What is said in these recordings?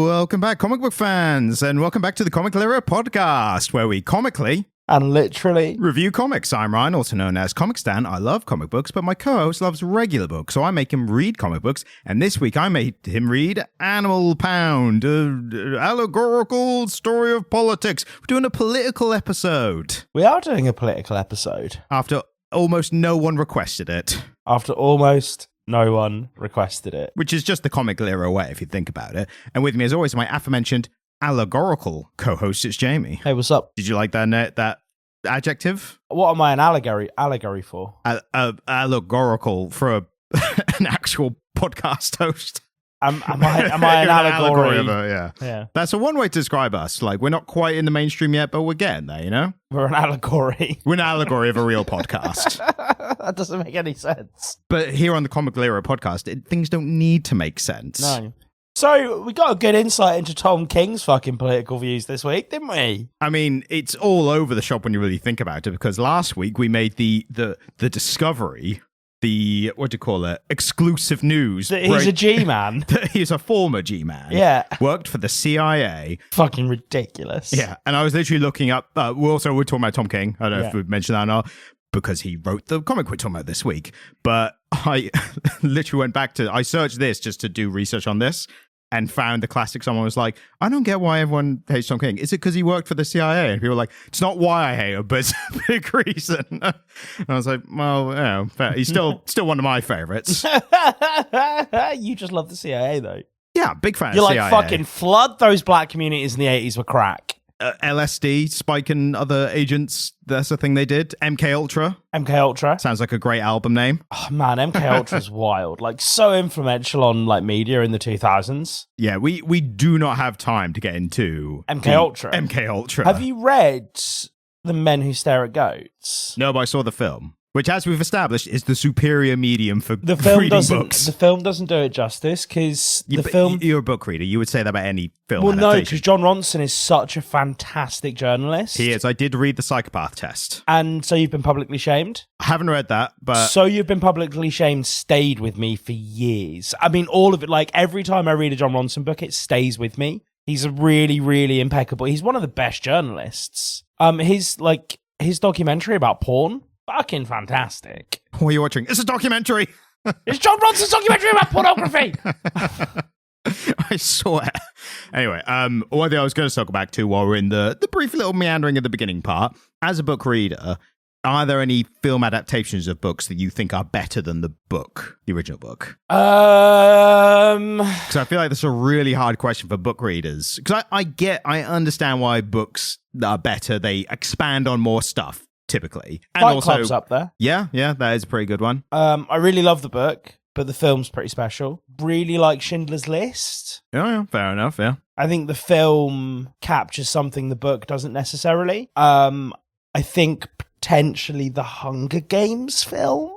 Welcome back, comic book fans, and welcome back to the Comic Lira podcast, where we comically and literally review comics. I'm Ryan, also known as Comic Stan. I love comic books, but my co-host loves regular books, so I make him read comic books. And this week, I made him read Animal Pound, allegorical story of politics. We're doing a political episode. We are doing a political episode. After almost no one requested it. After almost no one requested it. Which is just the Comic Lira way, if you think about it. And with me, as always, my aforementioned allegorical co-host, it's Jamie. Hey, what's up? Did you like that adjective? What am I an allegory for? Allegorical for an actual podcast host. Am I an allegory? Yeah. That's a one way to describe us. Like, we're not quite in the mainstream yet, but we're getting there, you know? We're an allegory. We're an allegory of a real podcast. That doesn't make any sense. But here on the Comic Lira podcast, things don't need to make sense. No. So, we got a good insight into Tom King's fucking political views this week, didn't we? I mean, it's all over the shop when you really think about it, because last week we made the discovery, what do you call it, exclusive news. He's a G-man. He's a former G-man. Yeah. Worked for the CIA. Fucking ridiculous. Yeah. And I was literally looking up, we're talking about Tom King. I don't know if we've mentioned that or not, because he wrote the comic we're talking about this week. But I literally went back I searched this just to do research on this and found the classic. Someone was like, I don't get why everyone hates Tom King. Is it because he worked for the CIA? And people were like, it's not why I hate him, but it's a big reason. And I was like, well, fair. He's still one of my favorites. You just love the CIA, though. Yeah, big fan You're of like, CIA. fucking flood those black communities in the 80s with crack. LSD, Spike and other agents, that's the thing they did. MK Ultra. MK Ultra. Sounds like a great album name. Oh, man, MK Ultra's wild. Like, so influential on, like, media in the 2000s. Yeah, we do not have time to get into MK Ultra. MK Ultra. Have you read The Men Who Stare at Goats? No, but I saw the film, which, as we've established, is the superior medium for the film reading books. The film doesn't do it justice, because You're a book reader. You would say that about any film Well, adaptation. no, because John Ronson is such a fantastic journalist. He is. I did read The Psychopath Test. And So You've Been Publicly Shamed? I haven't read that, but... So You've Been Publicly Shamed stayed with me for years. I mean, all of it, like, every time I read a John Ronson book, it stays with me. He's a really, really impeccable... He's one of the best journalists. His documentary about porn... Fucking fantastic. What are you watching? It's a documentary. It's John Ronson's documentary about pornography. I saw it. Anyway, one thing I was going to circle back to while we're in the brief little meandering at the beginning part, as a book reader, are there any film adaptations of books that you think are better than the original book? Because I feel like that's a really hard question for book readers. Because I understand why books that are better, they expand on more stuff. Typically. And Fight also, Club's up there. Yeah, that is a pretty good one. I really love the book, but the film's pretty special. Really like Schindler's List. Yeah, fair enough, yeah. I think the film captures something the book doesn't necessarily. I think potentially the Hunger Games film.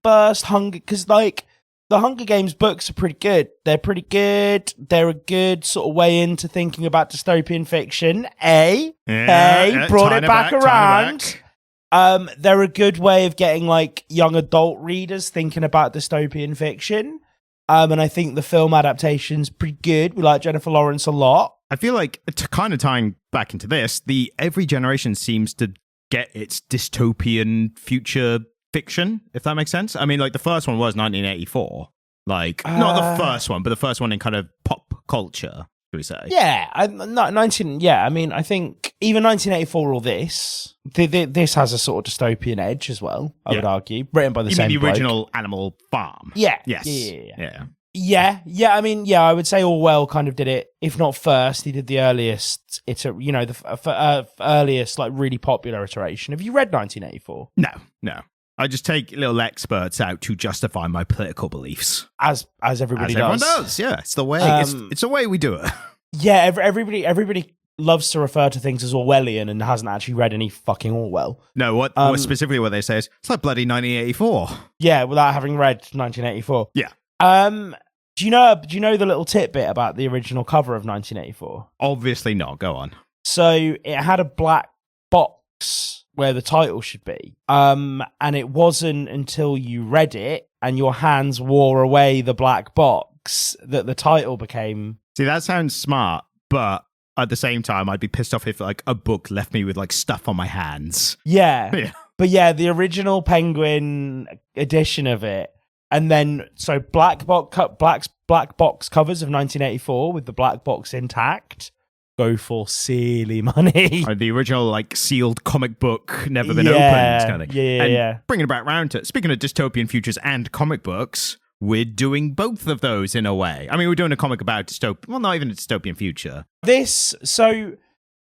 First Hunger... Because, like, the Hunger Games books are pretty good. They're pretty good. They're a good sort of way into thinking about dystopian fiction. Brought it back around. They're a good way of getting, like, young adult readers thinking about dystopian fiction. And I think the film adaptation's pretty good. We like Jennifer Lawrence a lot. I feel like, kind of tying back into this, every generation seems to get its dystopian future fiction, if that makes sense. I mean, like, the first one was 1984. Like, not the first one, but the first one in kind of pop culture, should we say? Yeah, I mean, I think even 1984 or this has a sort of dystopian edge as well, I would argue. Written by the same mean the bloke. original Animal Farm? Yeah. Yes. Yeah. I mean, I would say Orwell kind of did it, if not first, he did the earliest, the earliest, like, really popular iteration. Have you read 1984? No. I just take little experts out to justify my political beliefs. As everybody Everyone does. does, yeah. It's the way, it's the way we do it. Yeah, everybody loves to refer to things as Orwellian and hasn't actually read any fucking Orwell. No, what specifically what they say is, it's like bloody 1984. Yeah, without having read 1984. Yeah. Do you know the little tidbit about the original cover of 1984? Obviously not. Go on. So it had a black box where the title should be. And it wasn't until you read it and your hands wore away the black box thanks that the title became. See, that sounds smart, but at the same time, I'd be pissed off if like a book left me with like stuff on my hands. Yeah. But yeah, the original Penguin edition of it, and then so black box covers of 1984 with the black box intact go for silly money. The original like sealed comic book, never been opened kind of thing. Yeah. Bringing it back round to it. Speaking of dystopian futures and comic books, we're doing both of those in a way. I mean, we're doing a comic about dystopian, well, not even a dystopian future.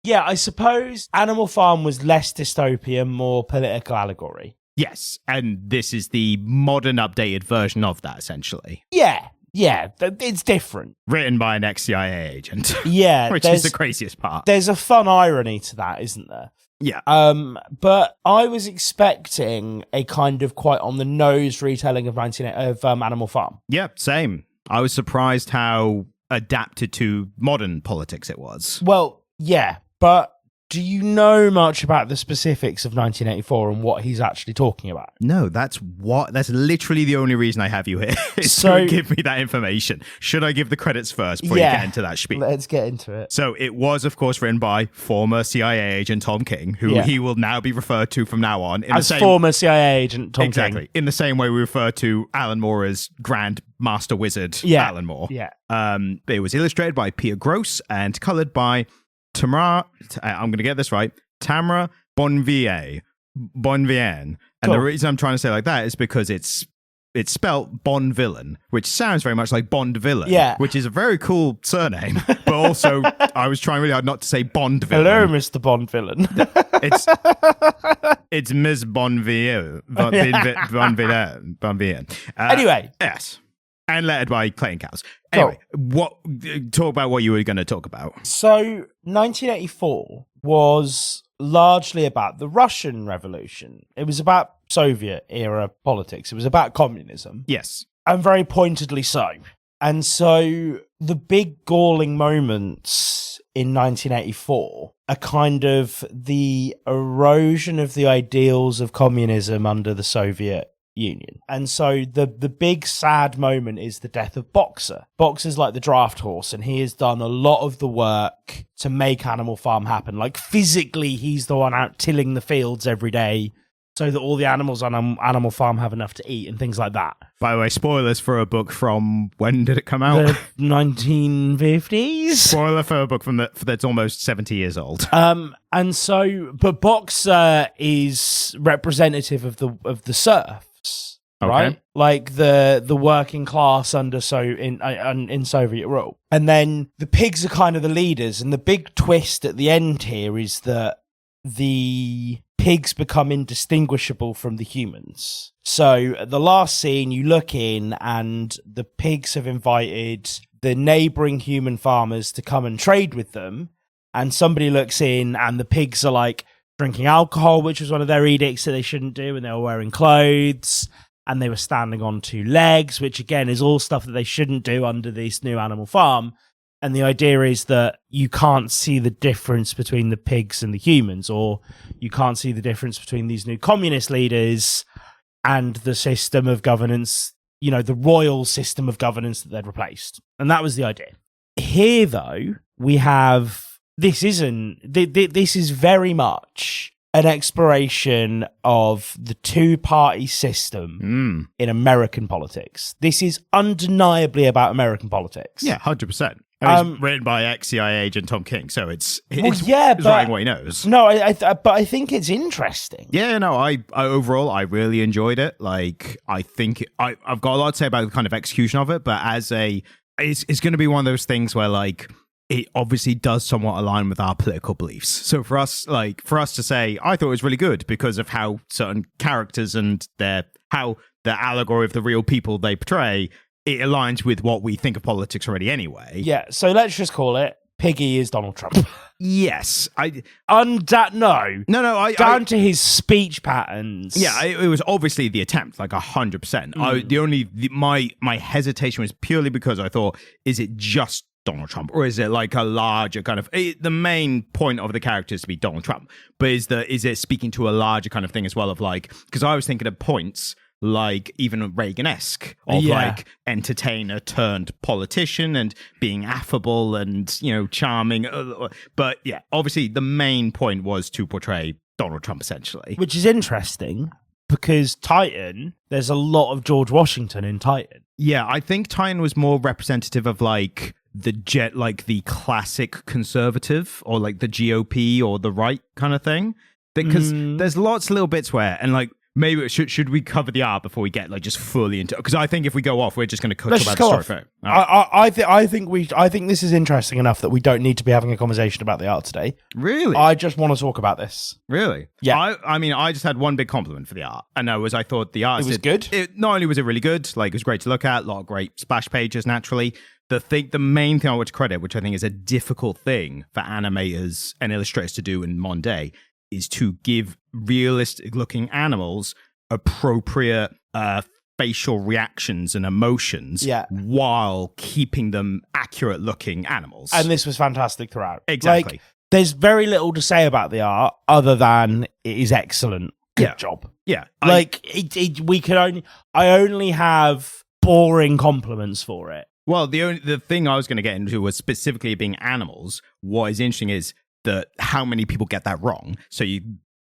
Yeah, I suppose Animal Farm was less dystopian, more political allegory. Yes, and this is the modern, updated version of that, essentially. Yeah, it's different. Written by an ex-CIA agent. Yeah. Which is the craziest part. There's a fun irony to that, isn't there? Yeah. But I was expecting a kind of quite on-the-nose retelling of Animal Farm. Yeah, same. I was surprised how adapted to modern politics it was. Well, yeah. But do you know much about the specifics of 1984 and what he's actually talking about? No, that's literally the only reason I have you here, is to give me that information. Should I give the credits first before you get into that spiel? Let's get into it. So it was, of course, written by former CIA agent Tom King, who he will now be referred to from now on. Former CIA agent Tom King. Exactly. In the same way we refer to Alan Moore as Grand Master Wizard Alan Moore. Yeah. It was illustrated by Pierre Gross and coloured by I'm going to get this right, Tamra Bonvillain. And the reason I'm trying to say it like that is because it's spelt Bonvillain, which sounds very much like Bond Villain, which is a very cool surname. But also, I was trying really hard not to say Bond Villain. Hello, Mr. Bond Villain. It's Ms. Bonvillain. Bonvillain. Anyway. Yes. And lettered by Clayton Cowles. Anyway, talk about what you were going to talk about. So, 1984 was largely about the Russian Revolution. It was about Soviet-era politics. It was about communism. Yes. And very pointedly so. And so, the big galling moments in 1984 are kind of the erosion of the ideals of communism under the Soviet Union. And so the big sad moment is the death of Boxer. Boxer's like the draft horse, and he has done a lot of the work to make Animal Farm happen. Like physically, he's the one out tilling the fields every day so that all the animals on Animal Farm have enough to eat and things like that. By the way, spoilers for a book from, when did it come out? The 1950s? Spoiler for a book that's almost 70 years old. And so, but Boxer is representative of the serfs. Right, like the working class in Soviet rule, and then the pigs are kind of the leaders. And the big twist at the end here is that the pigs become indistinguishable from the humans. So at the last scene, you look in, and the pigs have invited the neighboring human farmers to come and trade with them. And somebody looks in, and the pigs are like drinking alcohol, which was one of their edicts that they shouldn't do, and they were wearing clothes, and they were standing on two legs, which again is all stuff that they shouldn't do under this new Animal Farm. And the idea is that you can't see the difference between the pigs and the humans, or you can't see the difference between these new communist leaders and the system of governance, the royal system of governance that they'd replaced. And that was the idea. Here, though, we have this is very much an exploration of the two-party system in American politics. This is undeniably about American politics. Yeah, 100%. It's written by ex-CIA agent Tom King, so it's writing what he knows. No, but I think it's interesting. Yeah, no, I overall, I really enjoyed it. Like, I think I've got a lot to say about the kind of execution of it, but it's going to be one of those things where, like, it obviously does somewhat align with our political beliefs. So for us to say, I thought it was really good because of how certain characters and how the allegory of the real people they portray, it aligns with what we think of politics already anyway. Yeah, so let's just call it Piggy is Donald Trump. Yes. Down to his speech patterns. Yeah, it was obviously the attempt, like 100%. My hesitation was purely because I thought, is it just Donald Trump, or is it like a larger kind of the main point of the character is to be Donald Trump, but is it speaking to a larger kind of thing as well of like, because I was thinking at points like even Reagan-esque of like entertainer turned politician and being affable and, you know, charming. But yeah, obviously the main point was to portray Donald Trump essentially. Which is interesting because Titan, there's a lot of George Washington in Titan. Yeah, I think Titan was more representative of like the classic conservative or like the GOP or the right kind of thing. Because there's lots of little bits where, and like, maybe should we cover the art before we get like just fully into? Because I think if we go off, we're just going to talk about the story. I think this is interesting enough that we don't need to be having a conversation about the art today. Really, I just want to talk about this. Really, yeah. I mean, I just had one big compliment for the art, and I thought the art was good. Not only was it really good, like it was great to look at, a lot of great splash pages. Naturally, the main thing I want to credit, which I think is a difficult thing for animators and illustrators to do in modern day, is to give realistic-looking animals appropriate facial reactions and emotions while keeping them accurate-looking animals. And this was fantastic throughout. Exactly. Like, there's very little to say about the art other than it is excellent. Good job. Yeah. I only have boring compliments for it. Well, the thing I was going to get into was specifically being animals. What is interesting is that how many people get that wrong. So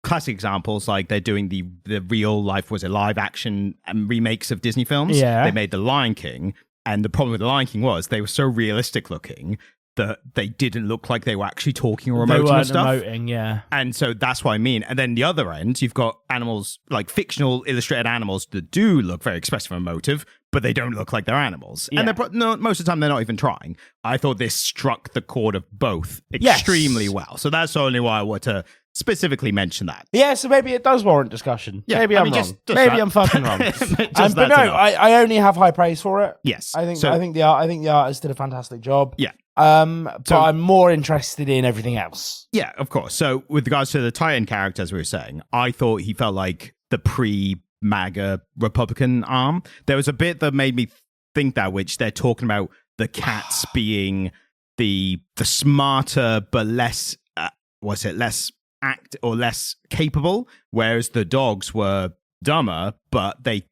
classic examples like they're doing the real life was a live action remakes of Disney films. Yeah. They made The Lion King, and the problem with The Lion King was they were so realistic looking that they didn't look like they were actually talking or emoting and stuff. Emoting, yeah. And so that's what I mean. And then the other end, you've got animals like fictional illustrated animals that do look very expressive and emotive, but they don't look like they're animals. Yeah. And most of the time they're not even trying. I thought this struck the chord of both extremely well. So that's only why I want to specifically mention that. Yeah, so maybe it does warrant discussion. Yeah, maybe I'm wrong. Maybe I'm fucking wrong. But no, I only have high praise for it. Yes. I think the artist did a fantastic job. Yeah. But I'm more interested in everything else. Yeah, of course. So with regards to the Titan character, as we were saying, I thought he felt like the pre-MAGA Republican arm. There was a bit that made me think that, which they're talking about the cats being the smarter but less less capable, whereas the dogs were dumber, but they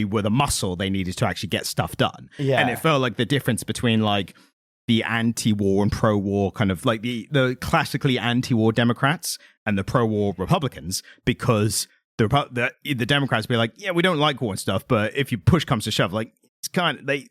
were the muscle they needed to actually get stuff done. Yeah. And it felt like the difference between like the anti-war and pro-war kind of like the classically anti-war Democrats and the pro-war Republicans, because the Democrats be like, yeah, we don't like war and stuff, but if you push comes to shove, like it's kind of they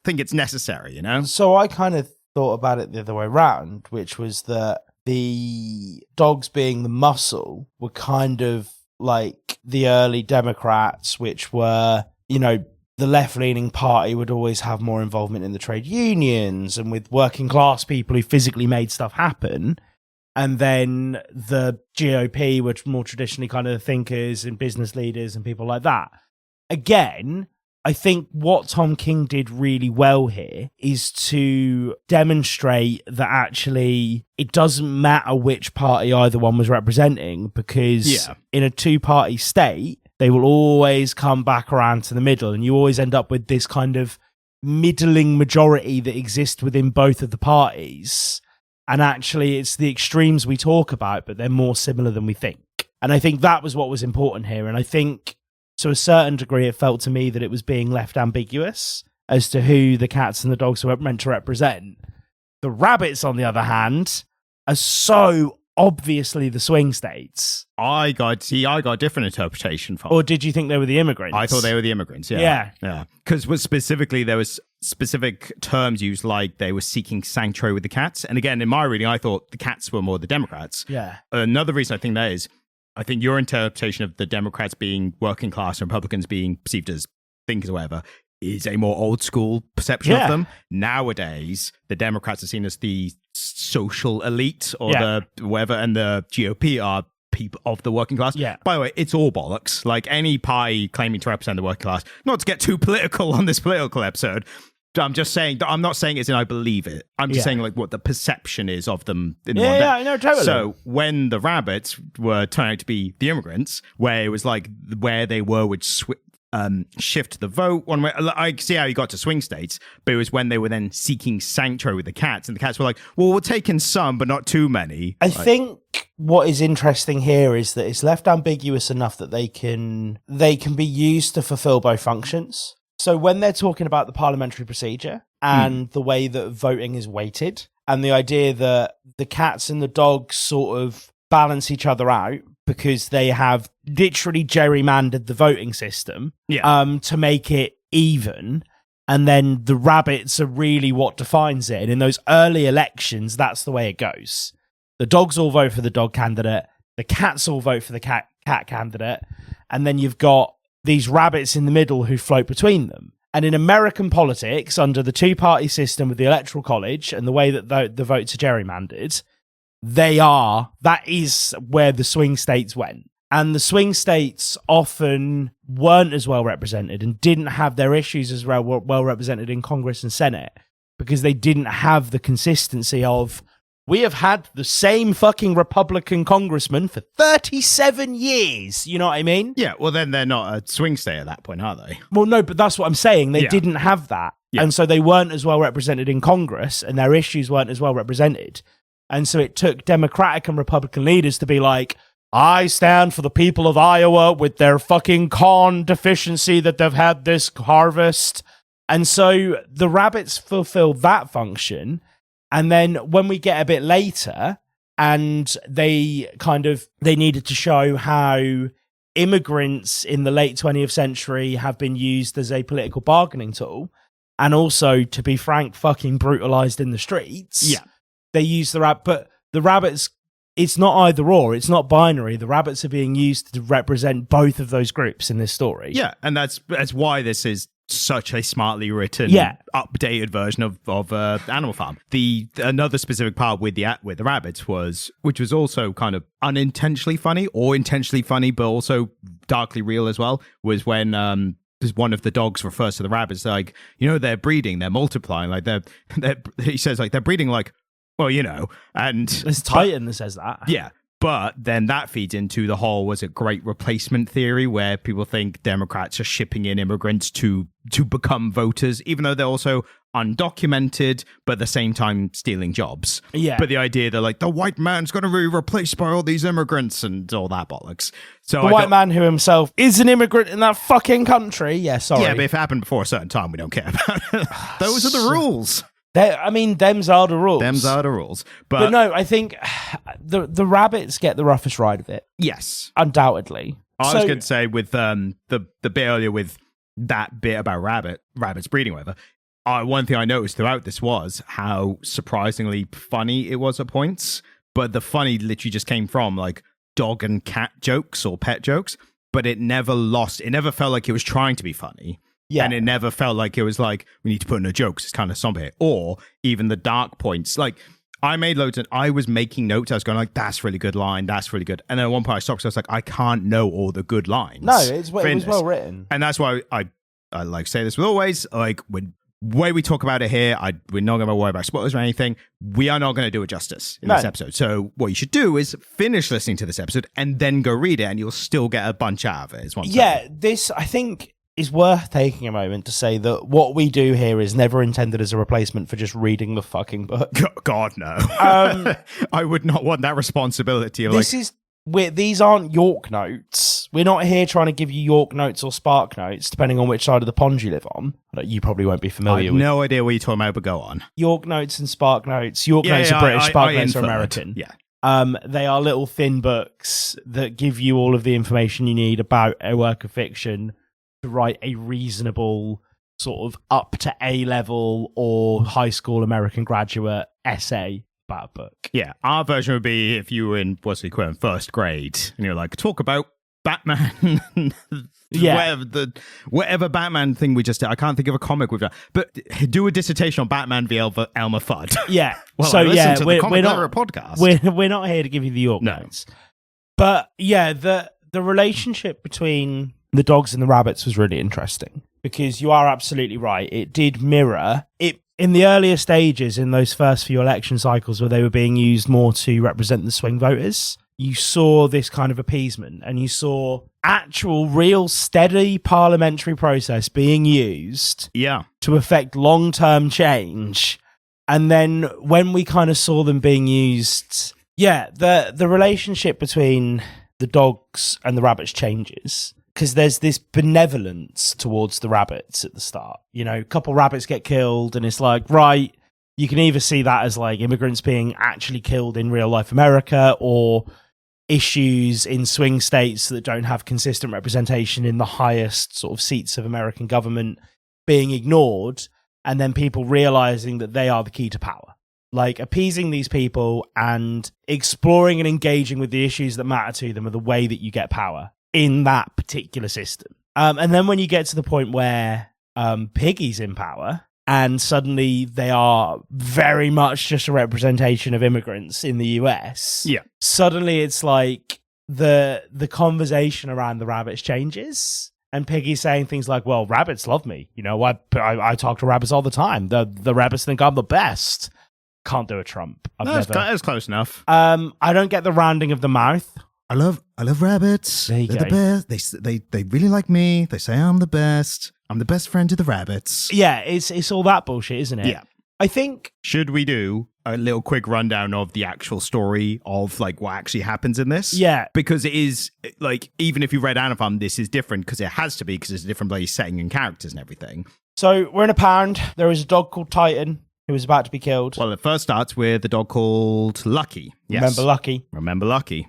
think it's necessary, you know? So I kind of thought about it the other way around, which was that the dogs being the muscle were kind of like the early Democrats, which were, you know, the left-leaning party would always have more involvement in the trade unions and with working class people who physically made stuff happen. And then the GOP, which more traditionally kind of thinkers and business leaders and people like that. Again, I think what Tom King did really well here is to demonstrate that actually it doesn't matter which party either one was representing, because in a two-party state, they will always come back around to the middle, and you always end up with this kind of middling majority that exists within both of the parties. And actually, it's the extremes we talk about, but they're more similar than we think. And I think that was what was important here. And I think, to a certain degree, it felt to me that it was being left ambiguous as to who the cats and the dogs were meant to represent. The rabbits, on the other hand, are so obviously the swing states. I got a different interpretation from. Or did you think they were the immigrants? I thought they were the immigrants. Yeah. Because specifically there was specific terms used, like they were seeking sanctuary with the cats. And again, in my reading, I thought the cats were more the Democrats. Yeah. Another reason I think that is, I think your interpretation of the Democrats being working class and Republicans being perceived as thinkers or whatever is a more old school perception of them. Nowadays, the Democrats are seen as the social elite or the whatever, and the GOP are people of the working class. Yeah. By the way, it's all bollocks. Like any party claiming to represent the working class, not to get too political on this political episode, I'm just saying, I'm not saying it's in I believe it. I'm just saying like what the perception is of them in one day. Yeah, I know, totally. So when the rabbits were turning out to be the immigrants, where it was like where they were would shift the vote one way. I see how you got to swing states, but it was when they were then seeking sanctuary with the cats, and the cats were like, well, we're taking some, but not too many. I think what is interesting here is that it's left ambiguous enough that they can be used to fulfill both functions. So when they're talking about the parliamentary procedure and the way that voting is weighted, and the idea that the cats and the dogs sort of balance each other out because they have literally gerrymandered the voting system to make it even, and then the rabbits are really what defines it. And in those early elections, that's the way it goes. The dogs all vote for the dog candidate, the cats all vote for the cat candidate, and then you've got these rabbits in the middle who float between them. And in American politics, under the two-party system with the Electoral College and the way that the votes are gerrymandered, that is where the swing states went. And the swing states often weren't as well represented and didn't have their issues as well represented in Congress and Senate because they didn't have the consistency of, we have had the same fucking Republican congressman for 37 years. You know what I mean? Yeah, well, then they're not a swing state at that point, are they? Well, no, but that's what I'm saying. They didn't have that. Yeah. And so they weren't as well represented in Congress and their issues weren't as well represented. And so it took Democratic and Republican leaders to be like, I stand for the people of Iowa with their fucking corn deficiency that they've had this harvest. And so the rabbits fulfilled that function. And then when we get a bit later and they needed to show how immigrants in the late 20th century have been used as a political bargaining tool and also, to be frank, fucking brutalized in the streets. Yeah. They use but the rabbits, it's not either or, it's not binary. The rabbits are being used to represent both of those groups in this story. Yeah, and that's why this is such a smartly written, updated version of Animal Farm. Another specific part with the rabbits which was also kind of unintentionally funny or intentionally funny, but also darkly real as well, was when one of the dogs refers to the rabbits like, they're breeding, they're multiplying, like he says like they're breeding like, well, and there's Titan that says that. Yeah. But then that feeds into the whole, was it great replacement theory, where people think Democrats are shipping in immigrants to become voters, even though they're also undocumented, but at the same time stealing jobs. Yeah. But the idea that like the white man's going to be replaced by all these immigrants and all that bollocks. So the white man who himself is an immigrant in that fucking country. Yeah, sorry. Yeah, but if it happened before a certain time, we don't care about it. Those are the rules. Them's are the rules. Them's are the rules. But no, I think the rabbits get the roughest ride of it. Yes. Undoubtedly. I was going to say with the bit earlier with that bit about rabbits breeding, whatever, one thing I noticed throughout this was how surprisingly funny it was at points. But the funny literally just came from like dog and cat jokes or pet jokes. But it never felt like it was trying to be funny. Yeah. And it never felt like it was like, we need to put in a joke, it's kind of somber. Or even the dark points. Like, I made loads and I was making notes. I was going like, that's really good line. That's really good. And then at one point I stopped because I was like, I can't know all the good lines. No, it was well written. And that's why I like say this with always, like, when way we talk about it here, we're not going to worry about spoilers or anything. We are not going to do it justice in this episode. So what you should do is finish listening to this episode and then go read it, and you'll still get a bunch out of it. This, I think, is worth taking a moment to say that what we do here is never intended as a replacement for just reading the fucking book. God, no. I would not want that responsibility. These aren't York Notes. We're not here trying to give you York Notes or Spark Notes, depending on which side of the pond you live on. You probably won't be familiar with. I have no idea what you're talking about, but go on. York Notes and Spark Notes. York Notes are British, Spark Notes are American. Yeah. They are little thin books that give you all of the information you need about a work of fiction to write a reasonable sort of up to A-level or high school American graduate essay about a book. Yeah, our version would be if you were in, what's the equivalent, first grade, and you're like, talk about Batman, whatever Batman thing we just did. I can't think of a comic we've done, but do a dissertation on Batman v. Elmer Fudd. Yeah. Well, so we're not a podcast. We're not here to give you the York Notes. But yeah, the relationship between the dogs and the rabbits was really interesting, because you are absolutely right. It did mirror it in the earlier stages, in those first few election cycles where they were being used more to represent the swing voters. you saw this kind of appeasement and you saw actual, real, steady parliamentary process being used to affect long-term change. And then when we kind of saw them being used, the relationship between the dogs and the rabbits changes. Because there's this benevolence towards the rabbits at the start. You know, a couple rabbits get killed and it's like, right, you can either see that as like immigrants being actually killed in real life America or issues in swing states that don't have consistent representation in the highest sort of seats of American government being ignored, and then people realizing that they are the key to power. Like, appeasing these people and exploring and engaging with the issues that matter to them are the way that you get power in that particular system. And then when you get to the point where Piggy's in power, and suddenly they are very much just a representation of immigrants in the US. Yeah. Suddenly it's like the conversation around the rabbits changes. And Piggy's saying things like, well, rabbits love me. You know, I talk to rabbits all the time. The rabbits think I'm the best. Can't do a Trump. That's close enough. I don't get the rounding of the mouth. I love rabbits. They're the best. They really like me. They say I'm the best. I'm the best friend to the rabbits. Yeah, it's all that bullshit, isn't it? Yeah. I think... Should we do a little quick rundown of the actual story of like what actually happens in this? Yeah. Because it is like, even if you read Anafarm, this is different because it has to be, because it's a different place setting and characters and everything. So we're in a pound. There is a dog called Titan who was about to be killed. Well, it first starts with a dog called Lucky. Yes. Remember Lucky.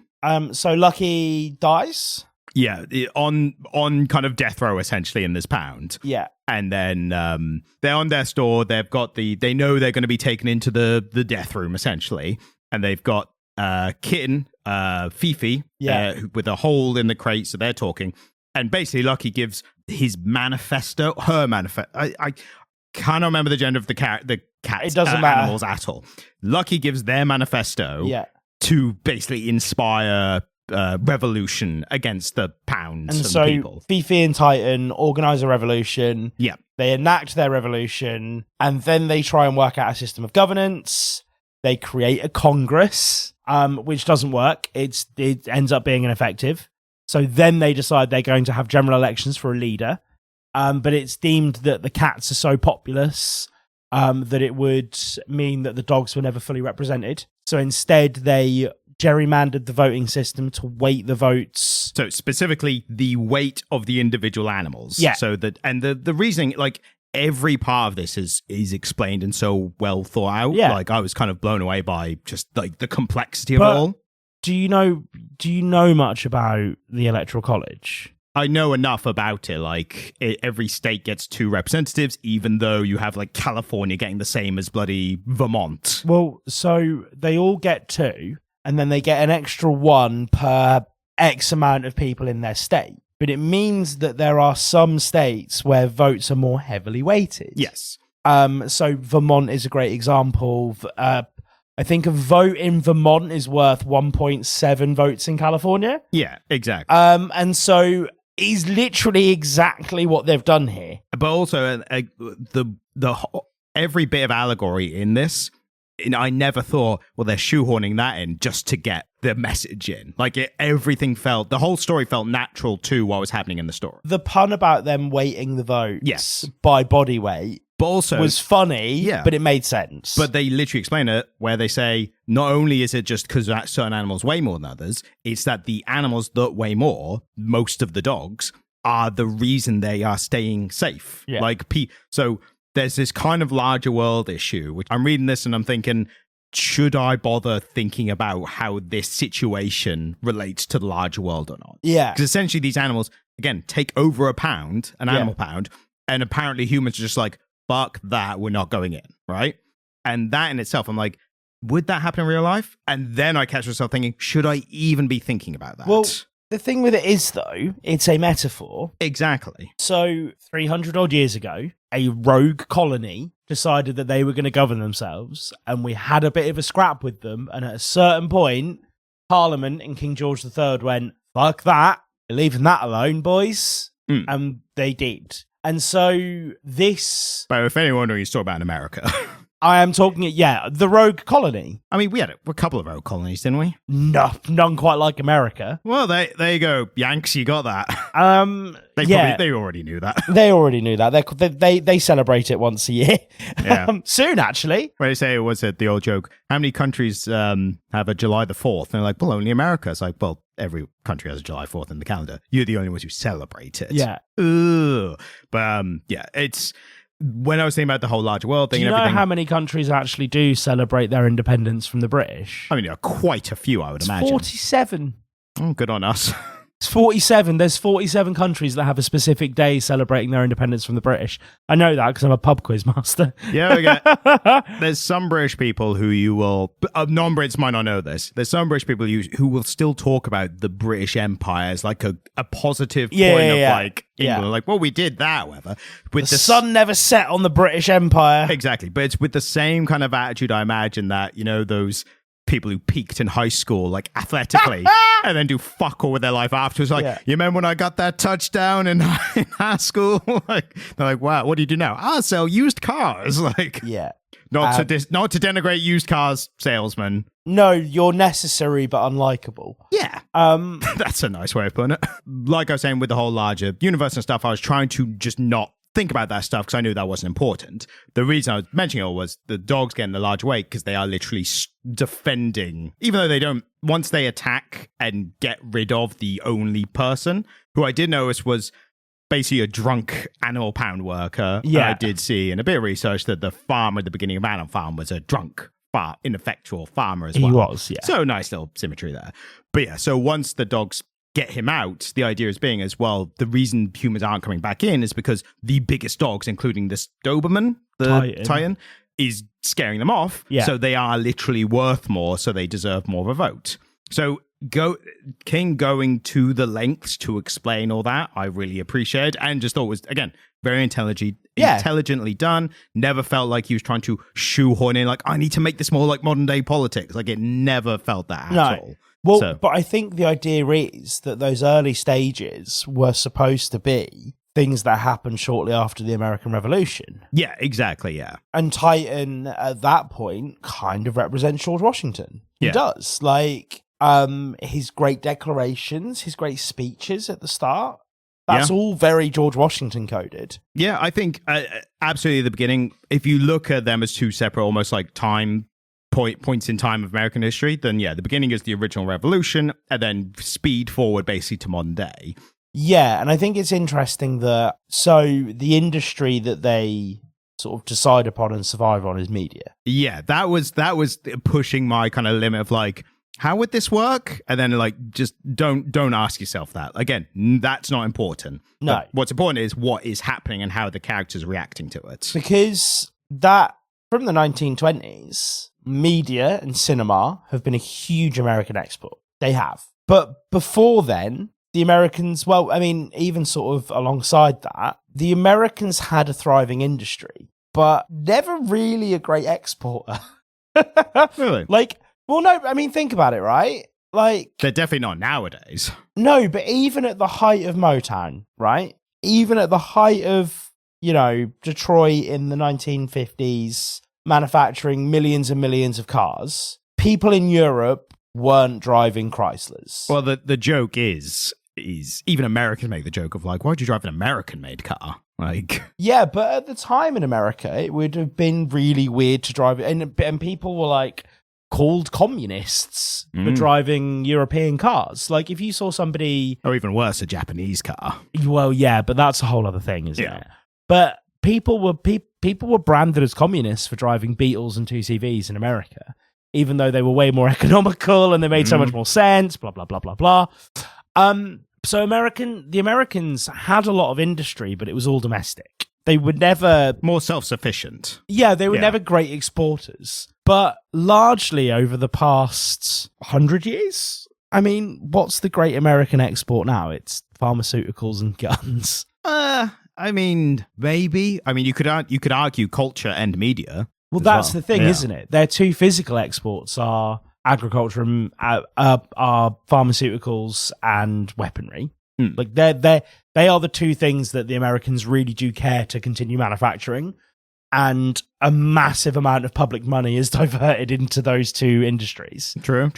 So Lucky dies. Yeah, on kind of death row essentially in this pound. Yeah. And then they're on their store. They know they're going to be taken into the death room essentially, and they've got kitten Fifi with a hole in the crate, so they're talking. And basically, Lucky gives his manifesto, her manifesto. I cannot remember the gender of the cat. It doesn't matter. Animals at all. Lucky gives their manifesto. Yeah. To basically inspire revolution against the pounds and so people. Fifi and Titan organize a revolution. Yeah. They enact their revolution, and then they try and work out a system of governance. They create a Congress, which doesn't work. It ends up being ineffective. So then they decide they're going to have general elections for a leader. But it's deemed that the cats are so populous that it would mean that the dogs were never fully represented. So instead, they gerrymandered the voting system to weight the votes. So specifically, the weight of the individual animals. Yeah. So that, and the reasoning, like every part of this is explained and so well thought out. Yeah. Like I was kind of blown away by just like the complexity of it all. Do you know much about the Electoral College? I know enough about it. Like every state gets 2 representatives, even though you have like California getting the same as bloody Vermont. Well, so they all get 2, and then they get an extra 1 per X amount of people in their state. But it means that there are some states where votes are more heavily weighted. Yes. So Vermont is a great example. I think a vote in Vermont is worth 1.7 votes in California. Yeah, exactly. And so is literally exactly what they've done here. But also every bit of allegory in this, I never thought, well, they're shoehorning that in just to get the message in. Like the whole story felt natural to what was happening in the story. The pun about them weighting the votes by body weight but also was funny, but it made sense. But they literally explain it where they say, not only is it just because certain animals weigh more than others, it's that the animals that weigh more, most of the dogs, are the reason they are staying safe. Yeah. So there's this kind of larger world issue, which I'm reading this and I'm thinking, should I bother thinking about how this situation relates to the larger world or not? Yeah. Because essentially these animals, again, take over an animal pound, and apparently humans are just like, fuck that, we're not going in, right? And that in itself, I'm like, would that happen in real life? And then I catch myself thinking, should I even be thinking about that? Well, the thing with it is, though, it's a metaphor. Exactly. So 300 odd years ago, a rogue colony decided that they were going to govern themselves, and we had a bit of a scrap with them. And at a certain point, Parliament and King George III went, fuck that, you're leaving that alone, boys. And they did. And so this... But if anyone wondering, he's talking about in America. I am talking, the rogue colony. I mean, we had a couple of rogue colonies, didn't we? No, none quite like America. Well, there you go. Yanks, you got that. They already knew that. They already knew that. They celebrate it once a year. Yeah. Soon, actually. Where they say, was it the old joke, how many countries have a July the 4th? And they're like, well, only America. It's like, well, every country has a July 4th in the calendar. You're the only ones who celebrate it. Yeah. Ugh. But it's... When I was thinking about the whole larger world thing, do you know how many countries actually do celebrate their independence from the British? I mean, there are quite a few, I would imagine. 47. Oh, good on us. It's 47. There's 47 countries that have a specific day celebrating their independence from the British. I know that because I'm a pub quiz master. Yeah, there's some British people who you will... non-Brits might not know this. There's some British people who will still talk about the British Empire as like a positive point of like England. Like, well, we did that, whatever. With the sun never set on the British Empire. Exactly. But it's with the same kind of attitude, I imagine, that, those... people who peaked in high school, like athletically, and then do fuck all with their life afterwards. Like, you remember when I got that touchdown in high school? Like, they're like, wow, what do you do now? I'll sell used cars. Like, not to denigrate used cars salesmen. No, you're necessary but unlikable. Yeah. That's a nice way of putting it. Like I was saying with the whole larger universe and stuff, I was trying to just not think about that stuff because I knew that wasn't important. The reason I was mentioning it was the dogs getting the large weight because they are literally defending, even though they don't, once they attack and get rid of the only person, who I did notice was basically a drunk animal pound worker. Yeah. I did see in a bit of research that the farmer at the beginning of Animal Farm was a drunk, ineffectual farmer as well. He was, yeah. So nice little symmetry there. But yeah, so once the dogs get him out, the idea is being as well, the reason humans aren't coming back in is because the biggest dogs, including this Doberman, the Titan, is scaring them off. Yeah. So they are literally worth more, so they deserve more of a vote. So King going to the lengths to explain all that, I really appreciate, and just thought it was, again, very intelligently done. Never felt like he was trying to shoehorn in, like, I need to make this more like modern day politics. Like, it never felt that at all. Well, but I think the idea is that those early stages were supposed to be things that happened shortly after the American Revolution. Yeah, exactly, yeah. And Titan, at that point, kind of represents George Washington. He does. Like, his great declarations, his great speeches at the start, that's all very George Washington coded. Yeah, I think absolutely at the beginning, if you look at them as two separate, almost like points in time of American history, then the beginning is the original revolution and then speed forward basically to modern day. Yeah, and I think it's interesting that the industry that they sort of decide upon and survive on is media. Yeah, that was pushing my kind of limit of like, how would this work? And then like, just don't ask yourself that. Again, that's not important. No. But what's important is what is happening and how the characters are reacting to it. Because that, from the 1920s, media and cinema have been a huge American export. They have. But before then, the Americans, well, I mean, even sort of alongside that, the Americans had a thriving industry, but never really a great exporter. Really? Like, well, no, I mean, think about it, right? Like, they're definitely not nowadays. No, but even at the height of Motown, right? Even at the height of, Detroit in the 1950s, manufacturing millions and millions of cars, people in Europe weren't driving Chryslers. Well, the joke is even Americans make the joke of like, why would you drive an American-made car? Like, yeah, but at the time in America, it would have been really weird to drive it, and people were like called communists for driving European cars. Like, if you saw somebody, or even worse, a Japanese car. Well, yeah, but that's a whole other thing, isn't it? But people were branded as communists for driving Beetles and 2CVs in America, even though they were way more economical and they made so much more sense, blah, blah, blah, blah, blah. So the Americans had a lot of industry, but it was all domestic. They were never... more self-sufficient. Yeah, they were never great exporters. But largely over the past 100 years, I mean, what's the great American export now? It's pharmaceuticals and guns. I mean, maybe. I mean, you could argue culture and media. Well, that's the thing, isn't it? Their two physical exports are agriculture and are pharmaceuticals and weaponry. Like they are the two things that the Americans really do care to continue manufacturing. and a massive amount of public money is diverted into those two industries. True.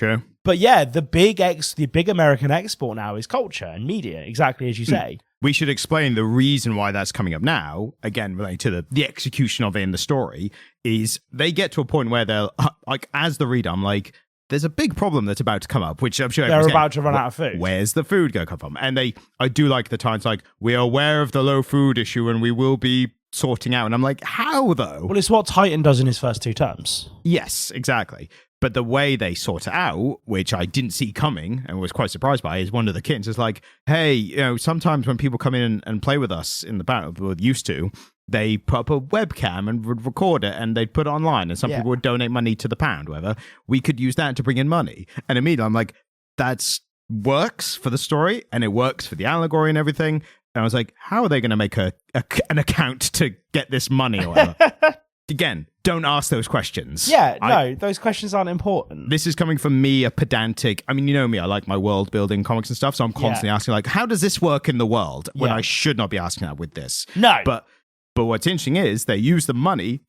But yeah, the big American export now is culture and media, exactly as you say. We should explain the reason why that's coming up now, again, related to the execution of it in the story, is they get to a point where they're, like, as the reader, I'm like, there's a big problem that's about to come up, which I'm sure they're about to run out of food. Where's the food going to come from? And I do like the times, like, we are aware of the low food issue and we will be sorting out. And I'm like, how though? Well, it's what Titan does in his first 2 terms. Yes, exactly. But the way they sort it out, which I didn't see coming and was quite surprised by, is one of the kittens is like, hey, sometimes when people come in and play with us in the battle, we're used to, they put up a webcam and would record it and they'd put it online and some people would donate money to the pound, whatever. We could use that to bring in money. And immediately I'm like, that works for the story and it works for the allegory and everything. And I was like, how are they going to make an account to get this money or whatever? Again, don't ask those questions. Yeah, those questions aren't important. This is coming from me, a pedantic. I mean, you know me, I like my world building comics and stuff. So I'm constantly asking, like, how does this work in the world? When I should not be asking that with this. No. But what's interesting is they use the money.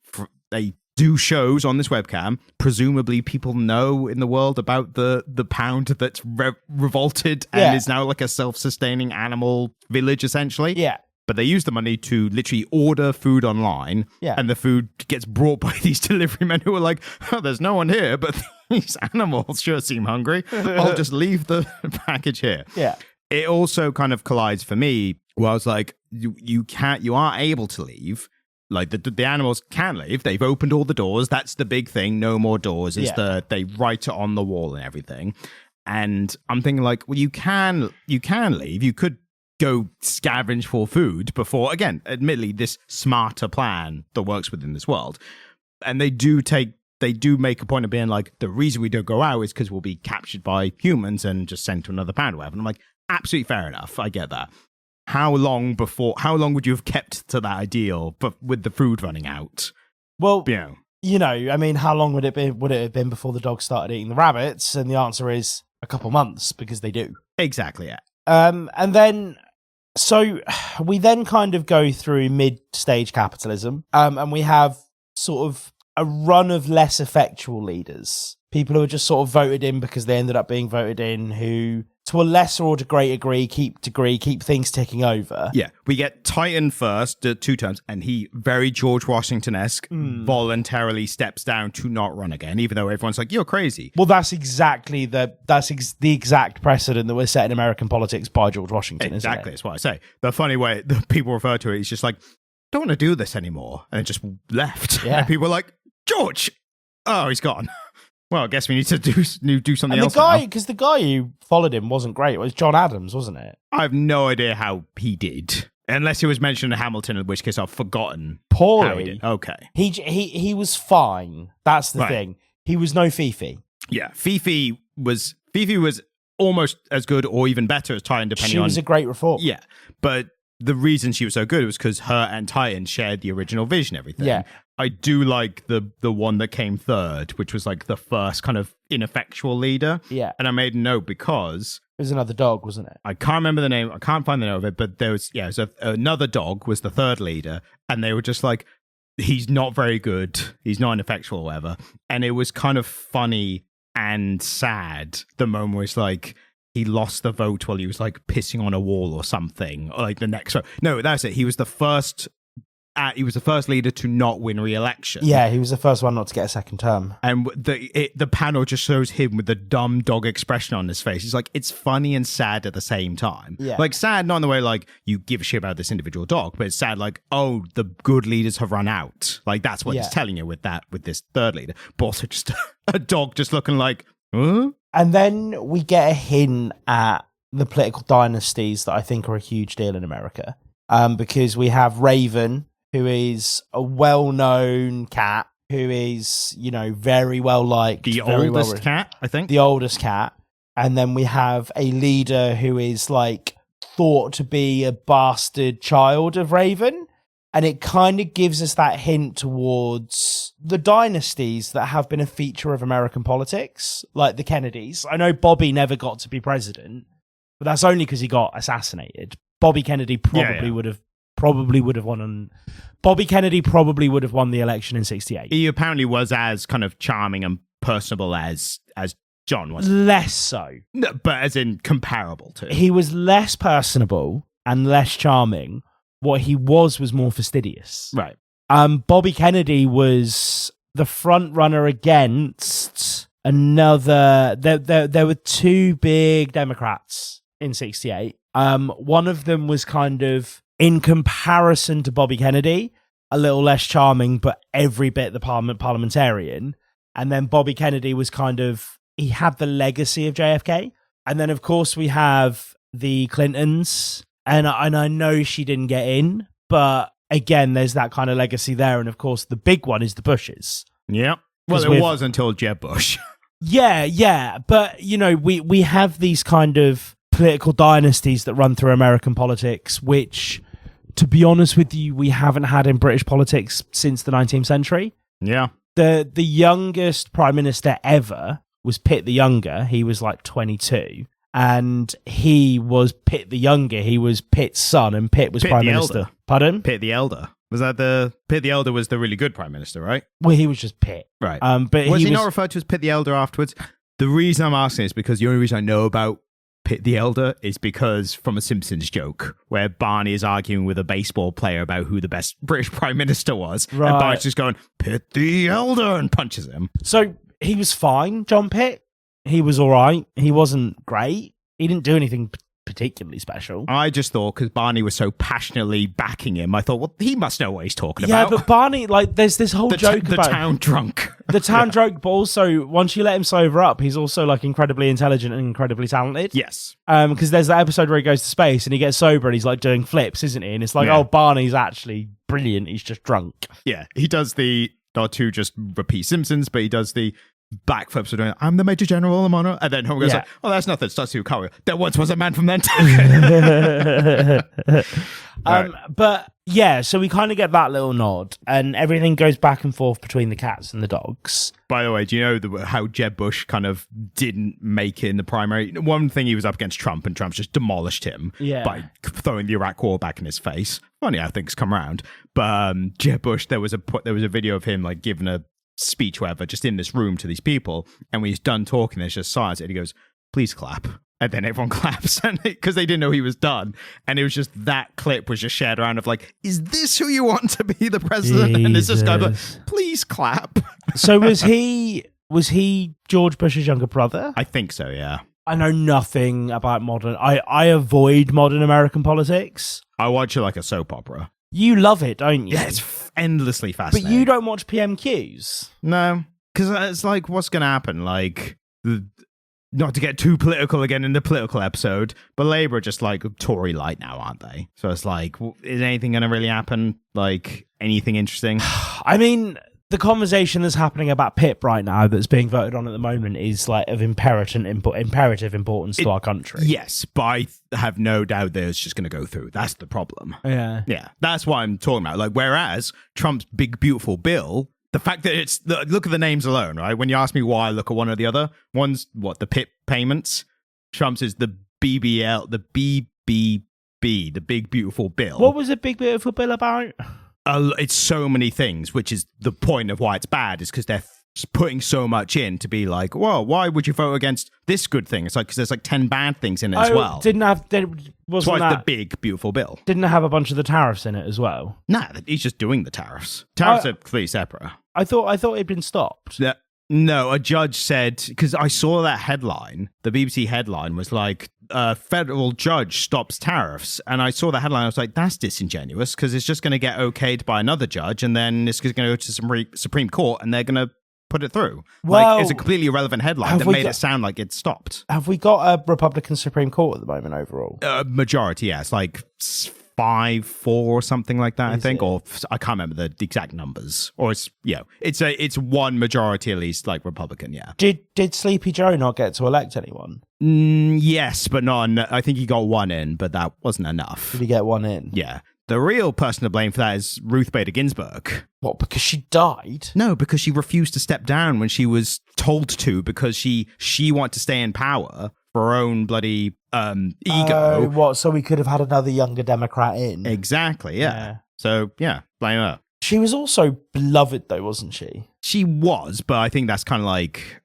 They do shows on this webcam. Presumably people know in the world about the pound that's revolted and is now like a self-sustaining animal village, essentially. Yeah. But they use the money to literally order food online, and the food gets brought by these delivery men who are like, oh, there's no one here, but these animals sure seem hungry. I'll just leave the package here. Yeah. It also kind of collides for me where I was like, you are able to leave. Like the animals can leave. They've opened all the doors. That's the big thing. No more doors. They write it on the wall and everything. And I'm thinking like, well, you can leave. You could go scavenge for food before, again, admittedly, this smarter plan that works within this world. And they do make a point of being like, the reason we don't go out is because we'll be captured by humans and just sent to another pound or whatever. And I'm like, absolutely fair enough. I get that. How long would you have kept to that ideal but with the food running out? Well, I mean, how long would it have been before the dogs started eating the rabbits? And the answer is a couple months, because they do. Exactly, yeah. And then, so we then kind of go through mid-stage capitalism, and we have sort of a run of less effectual leaders. People who are just sort of voted in because they ended up being voted in, who, to a lesser or greater degree, keep things ticking over. Yeah, we get Titan first, 2 terms, and he, very George Washington-esque, voluntarily steps down to not run again, even though everyone's like, you're crazy. Well, that's exactly the exact precedent that was set in American politics by George Washington, exactly, isn't it? That's what I say. The funny way that people refer to it is just like, don't want to do this anymore, and it just left. Yeah. And people were like, George! Oh, he's gone. Well, I guess we need to do something else. Because the guy who followed him wasn't great. It was John Adams, wasn't it? I have no idea how he did, unless it was mentioned in Hamilton, in which case I've forgotten. Poorly. How he did. Okay, he was fine. That's the thing. He was no Fifi. Yeah, Fifi was almost as good or even better as Titan, depending on. She was a great reform. Yeah, but the reason she was so good was because her and Titan shared the original vision. Everything. Yeah. I do like the one that came third, which was like the first kind of ineffectual leader. Yeah. And I made a note because it was another dog, wasn't it? I can't remember the name. I can't find the name of it, but there was, another dog was the third leader. And they were just like, he's not very good. He's not ineffectual or whatever. And it was kind of funny and sad. The moment where it's like, he lost the vote while he was like pissing on a wall or something. Or like the next. No, that's it. He was the first leader to not win re-election. Yeah, he was the first one not to get a second term. And the panel just shows him with the dumb dog expression on his face. He's like, it's funny and sad at the same time. Yeah. Like sad, not in the way like you give a shit about this individual dog, but it's sad like, oh, the good leaders have run out. Like that's what he's telling you with this third leader. But also just a dog just looking like, huh? And then we get a hint at the political dynasties that I think are a huge deal in America. Because we have Raven, who is a well-known cat, who is, very well-liked. The oldest cat, I think. The oldest cat. And then we have a leader who is, thought to be a bastard child of Raven. And it kind of gives us that hint towards the dynasties that have been a feature of American politics, like the Kennedys. I know Bobby never got to be president, but that's only because he got assassinated. Bobby Kennedy probably would have probably would have won Bobby Kennedy probably would have won the election in 68. He apparently was as kind of charming and personable as John was. Less so. No, but as in comparable to. He was less personable and less charming. What he was more fastidious. Right. Bobby Kennedy was the front runner against another. There were two big Democrats in 68. One of them was kind of, in comparison to Bobby Kennedy, a little less charming, but every bit the parliamentarian. And then Bobby Kennedy was kind of, he had the legacy of JFK. And then, of course, we have the Clintons. And I know she didn't get in, but again, there's that kind of legacy there. And of course, the big one is the Bushes. Yeah. Well, it was until Jeb Bush. Yeah. But, you know, we have these kind of political dynasties that run through American politics, which, to be honest with you, we haven't had in British politics since the 19th century. Yeah. The youngest prime minister ever was Pitt the Younger. He was like 22. And he was Pitt the Younger. He was Pitt's son, and Pitt was prime minister. Elder. Pardon? Pitt the Elder. Was that Pitt the Elder was the really good prime minister, right? Well, he was just Pitt. Right. But was he not referred to as Pitt the Elder afterwards? The reason I'm asking is because the only reason I know about Pitt the Elder is because from a Simpsons joke where Barney is arguing with a baseball player about who the best British prime minister was. Right. And Barney's just going, Pitt the Elder, and punches him. So he was fine, John Pitt. He was all right. He wasn't great. He didn't do anything particularly special. I just thought, because Barney was so passionately backing him, I thought, well, he must know what he's talking about. Yeah, but Barney, like, there's this whole joke about... The town drunk. The town drunk, but also, once you let him sober up, he's also, like, incredibly intelligent and incredibly talented. Yes. Because there's that episode where he goes to space and he gets sober and he's, like, doing flips, isn't he? And it's like, oh, Barney's actually brilliant. He's just drunk. Yeah, he does the... Not to just repeat Simpsons, but he does the... backflips are doing, I'm the Major General, I'm on it. And then Homer goes like, oh, that's nothing. Starts to carry. There once was a man from then. But yeah, so we kind of get that little nod and everything goes back and forth between the cats and the dogs. By the way, do you know how Jeb Bush kind of didn't make it in the primary? One thing, he was up against Trump and Trump just demolished him by throwing the Iraq war back in his face. Funny how things come around. But Jeb Bush, there was a video of him like giving a speech, whatever, just in this room to these people, and when he's done talking, there's just silence, and he goes, please clap, and then everyone claps, and because they didn't know he was done, and it was just that clip was just shared around of like, is this who you want to be the president? Jesus. And there's this guy like, please clap. So was he George Bush's younger brother? I think so, yeah. I know nothing about I avoid modern American politics. I watch it like a soap opera. You love it, don't you? Yeah, it's endlessly fascinating. But you don't watch PMQs? No, because it's like, what's going to happen? Like, not to get too political again in the political episode, but Labour are just like Tory light now, aren't they? So it's like, is anything going to really happen? Like, anything interesting? I mean, the conversation that's happening about PIP right now that's being voted on at the moment is like of imperative importance to our country. Yes, but I have no doubt that it's just going to go through. That's the problem. Yeah. Yeah, that's what I'm talking about. Like, whereas Trump's big, beautiful bill, the fact that it's, look at the names alone, right? When you ask me why I look at one or the other, one's what, the PIP payments? Trump's is the BBL, the BBB, the big, beautiful bill. What was the big, beautiful bill about? It's so many things, which is the point of why it's bad, is because they're putting so much in to be like, well, why would you vote against this good thing? It's like, because there's like 10 bad things in it as well. Wasn't the big, beautiful bill. Didn't it have a bunch of the tariffs in it as well? Nah, he's just doing the tariffs. Tariffs are completely separate. I thought it'd been stopped. No, a judge said, because I saw that headline, the BBC headline was like, a federal judge stops tariffs. And I saw the headline, I was like, that's disingenuous, because it's just going to get okayed by another judge, and then it's going to go to some Supreme Court, and they're going to put it through. Well, like, it's a completely irrelevant headline that made it sound like it stopped. Have we got a Republican Supreme Court at the moment overall? Majority, yeah. It's like 5-4 or something like that, I think, or I can't remember the exact numbers. Or it's one majority at least, like Republican. Yeah. Did Sleepy Joe not get to elect anyone? Yes, but not. I think he got one in, but that wasn't enough. Did he get one in? Yeah. The real person to blame for that is Ruth Bader Ginsburg. What, because she died? No, because she refused to step down when she was told to, because she wanted to stay in power for her own bloody ego. Oh, what? So we could have had another younger Democrat in. Exactly, yeah. So, yeah, blame her. She was also beloved, though, wasn't she? She was, but I think that's kind of like...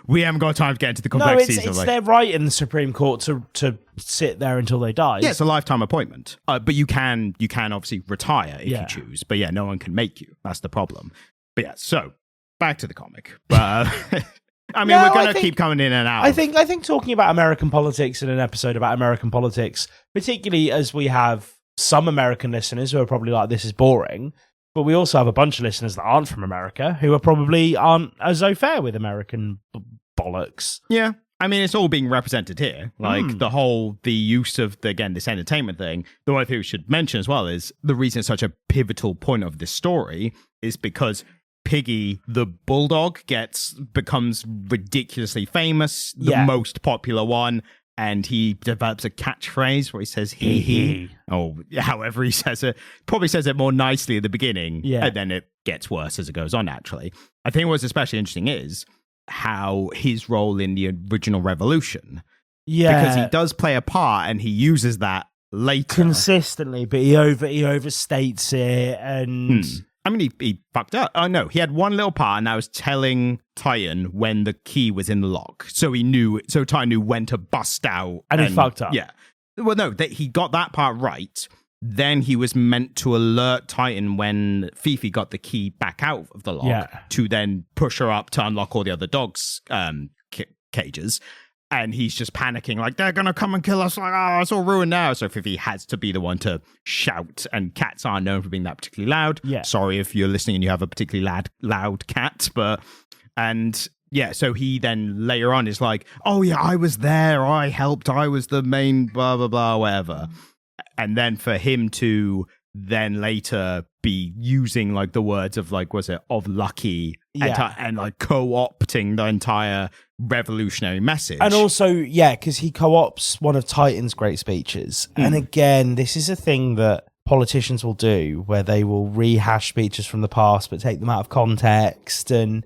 we haven't got time to get into the complexities. No, it's their right in the Supreme Court to sit there until they die. Yeah, it's a lifetime appointment. But you can obviously retire if you choose. But yeah, no one can make you. That's the problem. But yeah, so back to the comic. But I mean, we're going to keep coming in and out. I think talking about American politics in an episode about American politics, particularly as we have some American listeners who are probably like, this is boring. But we also have a bunch of listeners that aren't from America who aren't as au fait with American bollocks. Yeah. I mean, it's all being represented here. Like the use of this entertainment thing. The one thing we should mention as well is the reason it's such a pivotal point of this story is because Piggy the bulldog becomes ridiculously famous, the most popular one. And he develops a catchphrase where he says he, or however he says it. Probably says it more nicely at the beginning, and then it gets worse as it goes on, actually. I think what's especially interesting is how his role in the original revolution. Yeah. Because he does play a part, and he uses that later. Consistently, but he overstates it, and... I mean, he fucked up. Oh, no. He had one little part, and that was telling Titan when the key was in the lock. So Titan knew when to bust out. And he fucked up. Yeah. Well, no, he got that part right. Then he was meant to alert Titan when Fifi got the key back out of the lock to then push her up to unlock all the other dogs' cages. And he's just panicking, like, they're going to come and kill us. Like, oh, it's all ruined now. So Fifi has to be the one to shout. And cats aren't known for being that particularly loud. Yeah. Sorry if you're listening and you have a particularly loud cat. So he then later on is like, oh, yeah, I was there. I helped. I was the main blah, blah, blah, whatever. And then for him to then later be using, like, the words of, like, of Lucky and like, co-opting the entire revolutionary message. And also, because he co-ops one of Titan's great speeches. And again, this is a thing that politicians will do, where they will rehash speeches from the past, but take them out of context and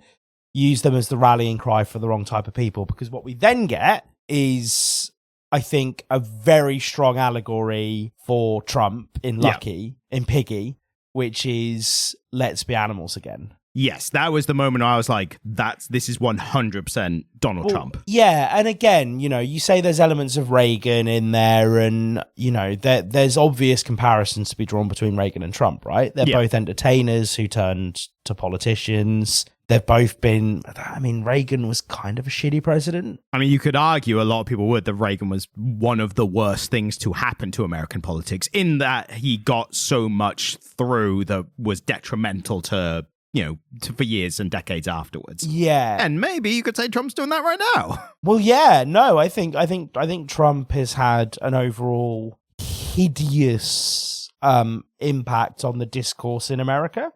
use them as the rallying cry for the wrong type of people. Because what we then get is, I think, a very strong allegory for Trump in Lucky, in Piggy, which is, let's be animals again. Yes, that was the moment I was like, this is 100% Donald Trump. Yeah, and again, you say there's elements of Reagan in there, and, there's obvious comparisons to be drawn between Reagan and Trump, right? They're both entertainers who turned to politicians. They've both been... I mean, Reagan was kind of a shitty president. I mean, you could argue, a lot of people would, that Reagan was one of the worst things to happen to American politics, in that he got so much through that was detrimental to... for years and decades afterwards. Yeah. And maybe you could say Trump's doing that right now. Well, yeah, no, I think Trump has had an overall hideous impact on the discourse in America.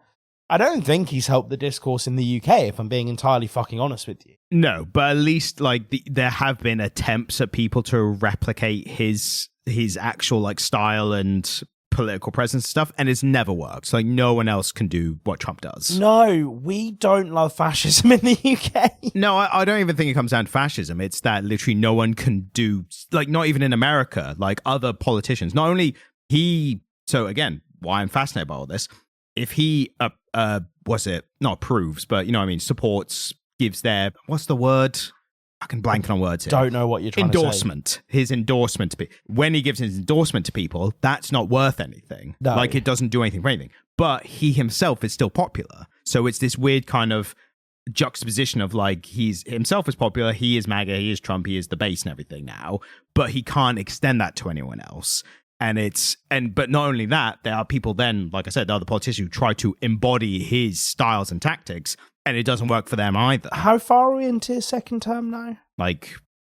I don't think he's helped the discourse in the UK, if I'm being entirely fucking honest with you. No, but at least there have been attempts at people to replicate his actual style and political presence and stuff, and it's never worked. No one else can do what Trump does. No, we don't love fascism in the UK. No, I don't even think it comes down to fascism. It's that literally no one can do, not even in America, other politicians. Not only so again, why I'm fascinated by all this, if he, not approves, but, supports, gives their, what's the word? Fucking blanking on words here. Don't know what you're trying endorsement. to say. His endorsement to be when he gives his endorsement to people, that's not worth anything. No. It doesn't do anything for anything. But he himself is still popular. So it's this weird kind of juxtaposition of he's himself is popular, he is MAGA, he is Trump, he is the base and everything now, but he can't extend that to anyone else. But not only that, there are people then, like I said, the other politicians who try to embody his styles and tactics, and it doesn't work for them either. How far are we into his second term now?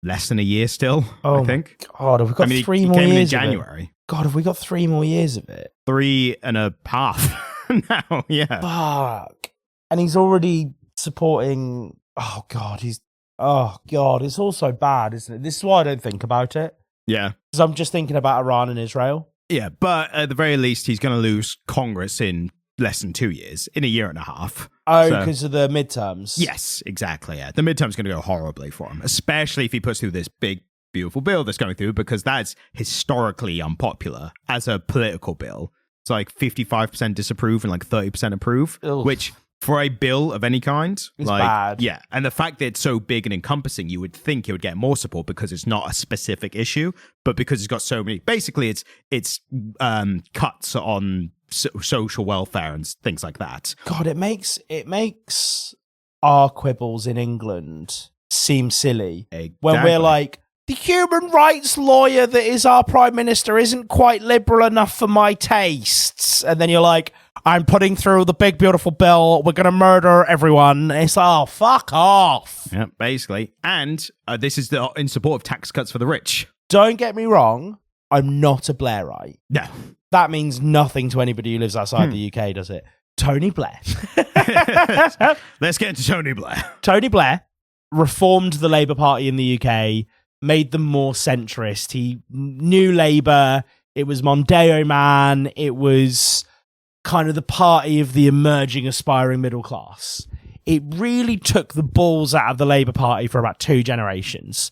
Less than a year still, I think. God, have we got 3 more years in January. God, have we got 3 more years of it? 3.5 now, yeah. Fuck. And he's already supporting... Oh, God, it's all so bad, isn't it? This is why I don't think about it. Yeah. Because I'm just thinking about Iran and Israel. Yeah, but at the very least, he's going to lose Congress in less than 2 years, in a year and a half. Oh, because of the midterms. Yes, exactly. Yeah, the midterm's going to go horribly for him, especially if he puts through this big, beautiful bill that's going through, because that's historically unpopular as a political bill. It's like 55% disapprove and like 30% approve, which for a bill of any kind, it's like bad. Yeah, and the fact that it's so big and encompassing, you would think it would get more support because it's not a specific issue, but because it's got so many. Basically, it's cuts on social welfare and things like that. God, it makes our quibbles in England seem silly when we're like, the human rights lawyer that is our prime minister isn't quite liberal enough for my tastes. And then you're like, I'm putting through the big, beautiful bill. We're going to murder everyone. And it's like, oh, fuck off. Yeah, basically. And this is in support of tax cuts for the rich. Don't get me wrong. I'm not a Blairite. No. That means nothing to anybody who lives outside the UK, does it? Tony Blair. Let's get into Tony Blair. Tony Blair reformed the Labour Party in the UK, made them more centrist. He knew Labour. It was Mondeo Man. It was kind of the party of the emerging, aspiring middle class. It really took the balls out of the Labour Party for about 2 generations,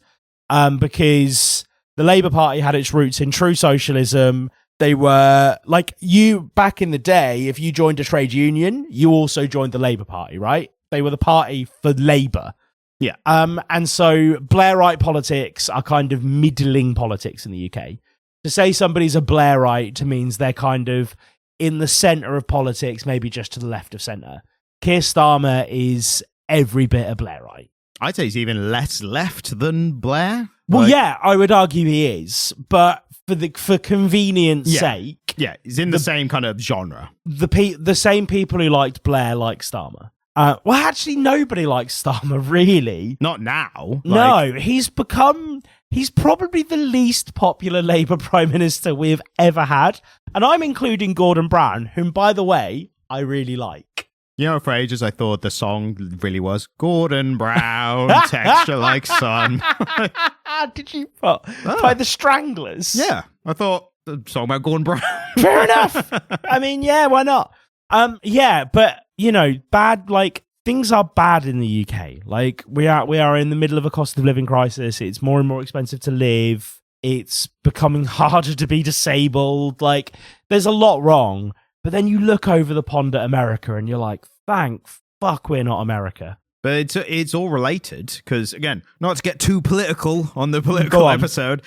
because the Labour Party had its roots in true socialism. They were like, you back in the day, if you joined a trade union, you also joined the Labour Party, right? They were the party for Labour. Yeah. And so Blairite politics are kind of middling politics in the UK. To say somebody's a Blairite means they're kind of in the centre of politics, maybe just to the left of centre. Keir Starmer is every bit a Blairite. I'd say he's even less left than Blair. Well, yeah, I would argue he is, but for convenience sake, yeah, he's in the same kind of genre. The same people who liked Blair like Starmer. Well, actually, nobody likes Starmer, really. Not now. No, he's probably the least popular Labour Prime Minister we've ever had. And I'm including Gordon Brown, whom, by the way, I really like. You know, for ages, I thought the song really was Gordon Brown, texture like sun. Did you? By the Stranglers? Yeah, I thought the song about Gordon Brown. Fair enough. I mean, yeah, why not? Yeah, but, you know, bad, like, things are bad in the UK. Like, we are in the middle of a cost of living crisis. It's more and more expensive to live. It's becoming harder to be disabled. Like, there's a lot wrong. But then you look over the pond at America and you're like, thank fuck we're not America. But it's all related because, again, not to get too political on the political episode,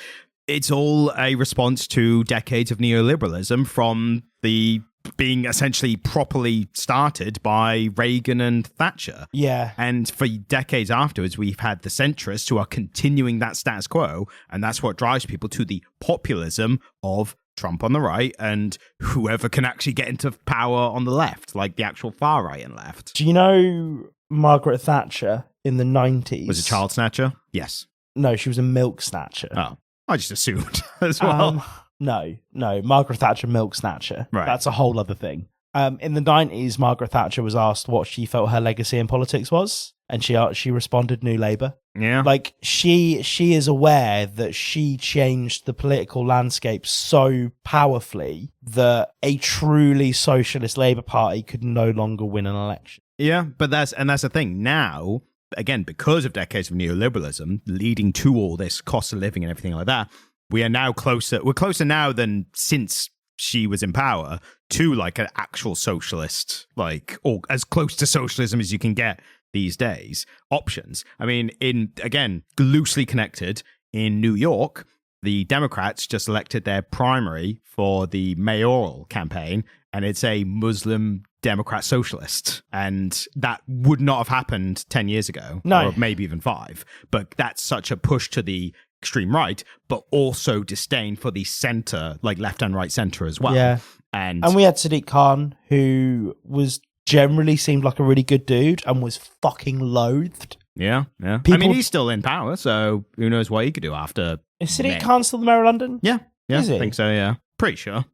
it's all a response to decades of neoliberalism from the being essentially properly started by Reagan and Thatcher. Yeah. And for decades afterwards, we've had the centrists who are continuing that status quo, and that's what drives people to the populism of Trump on the right and whoever can actually get into power on the left, like the actual far right and left. Do you know Margaret Thatcher in the 90s? Was a child snatcher? Yes. No, she was a milk snatcher. Oh, I just assumed as well. No, Margaret Thatcher, milk snatcher. Right. That's a whole other thing. In the 90s, Margaret Thatcher was asked what she felt her legacy in politics was, and she responded, New Labour. Yeah. Like, she is aware that she changed the political landscape so powerfully that a truly socialist Labour Party could no longer win an election. Yeah, but that's the thing. Now, again, because of decades of neoliberalism leading to all this cost of living and everything like that, we are now closer. We're closer now than since she was in power to like an actual socialist, like, or as close to socialism as you can get these days. Options. I mean, again, loosely connected in New York, the Democrats just elected their primary for the mayoral campaign, and it's a Muslim Democrat socialist. And that would not have happened 10 years ago, no, or maybe even 5. But that's such a push to the extreme right, but also disdain for the center, like left and right center as well. Yeah. And we had Sadiq Khan, who was generally seemed like a really good dude and was fucking loathed. Yeah. I mean, he's still in power, so who knows what he could do after. Is Sadiq Khan still the mayor of London? Yeah. Is he? I think so, yeah. Pretty sure.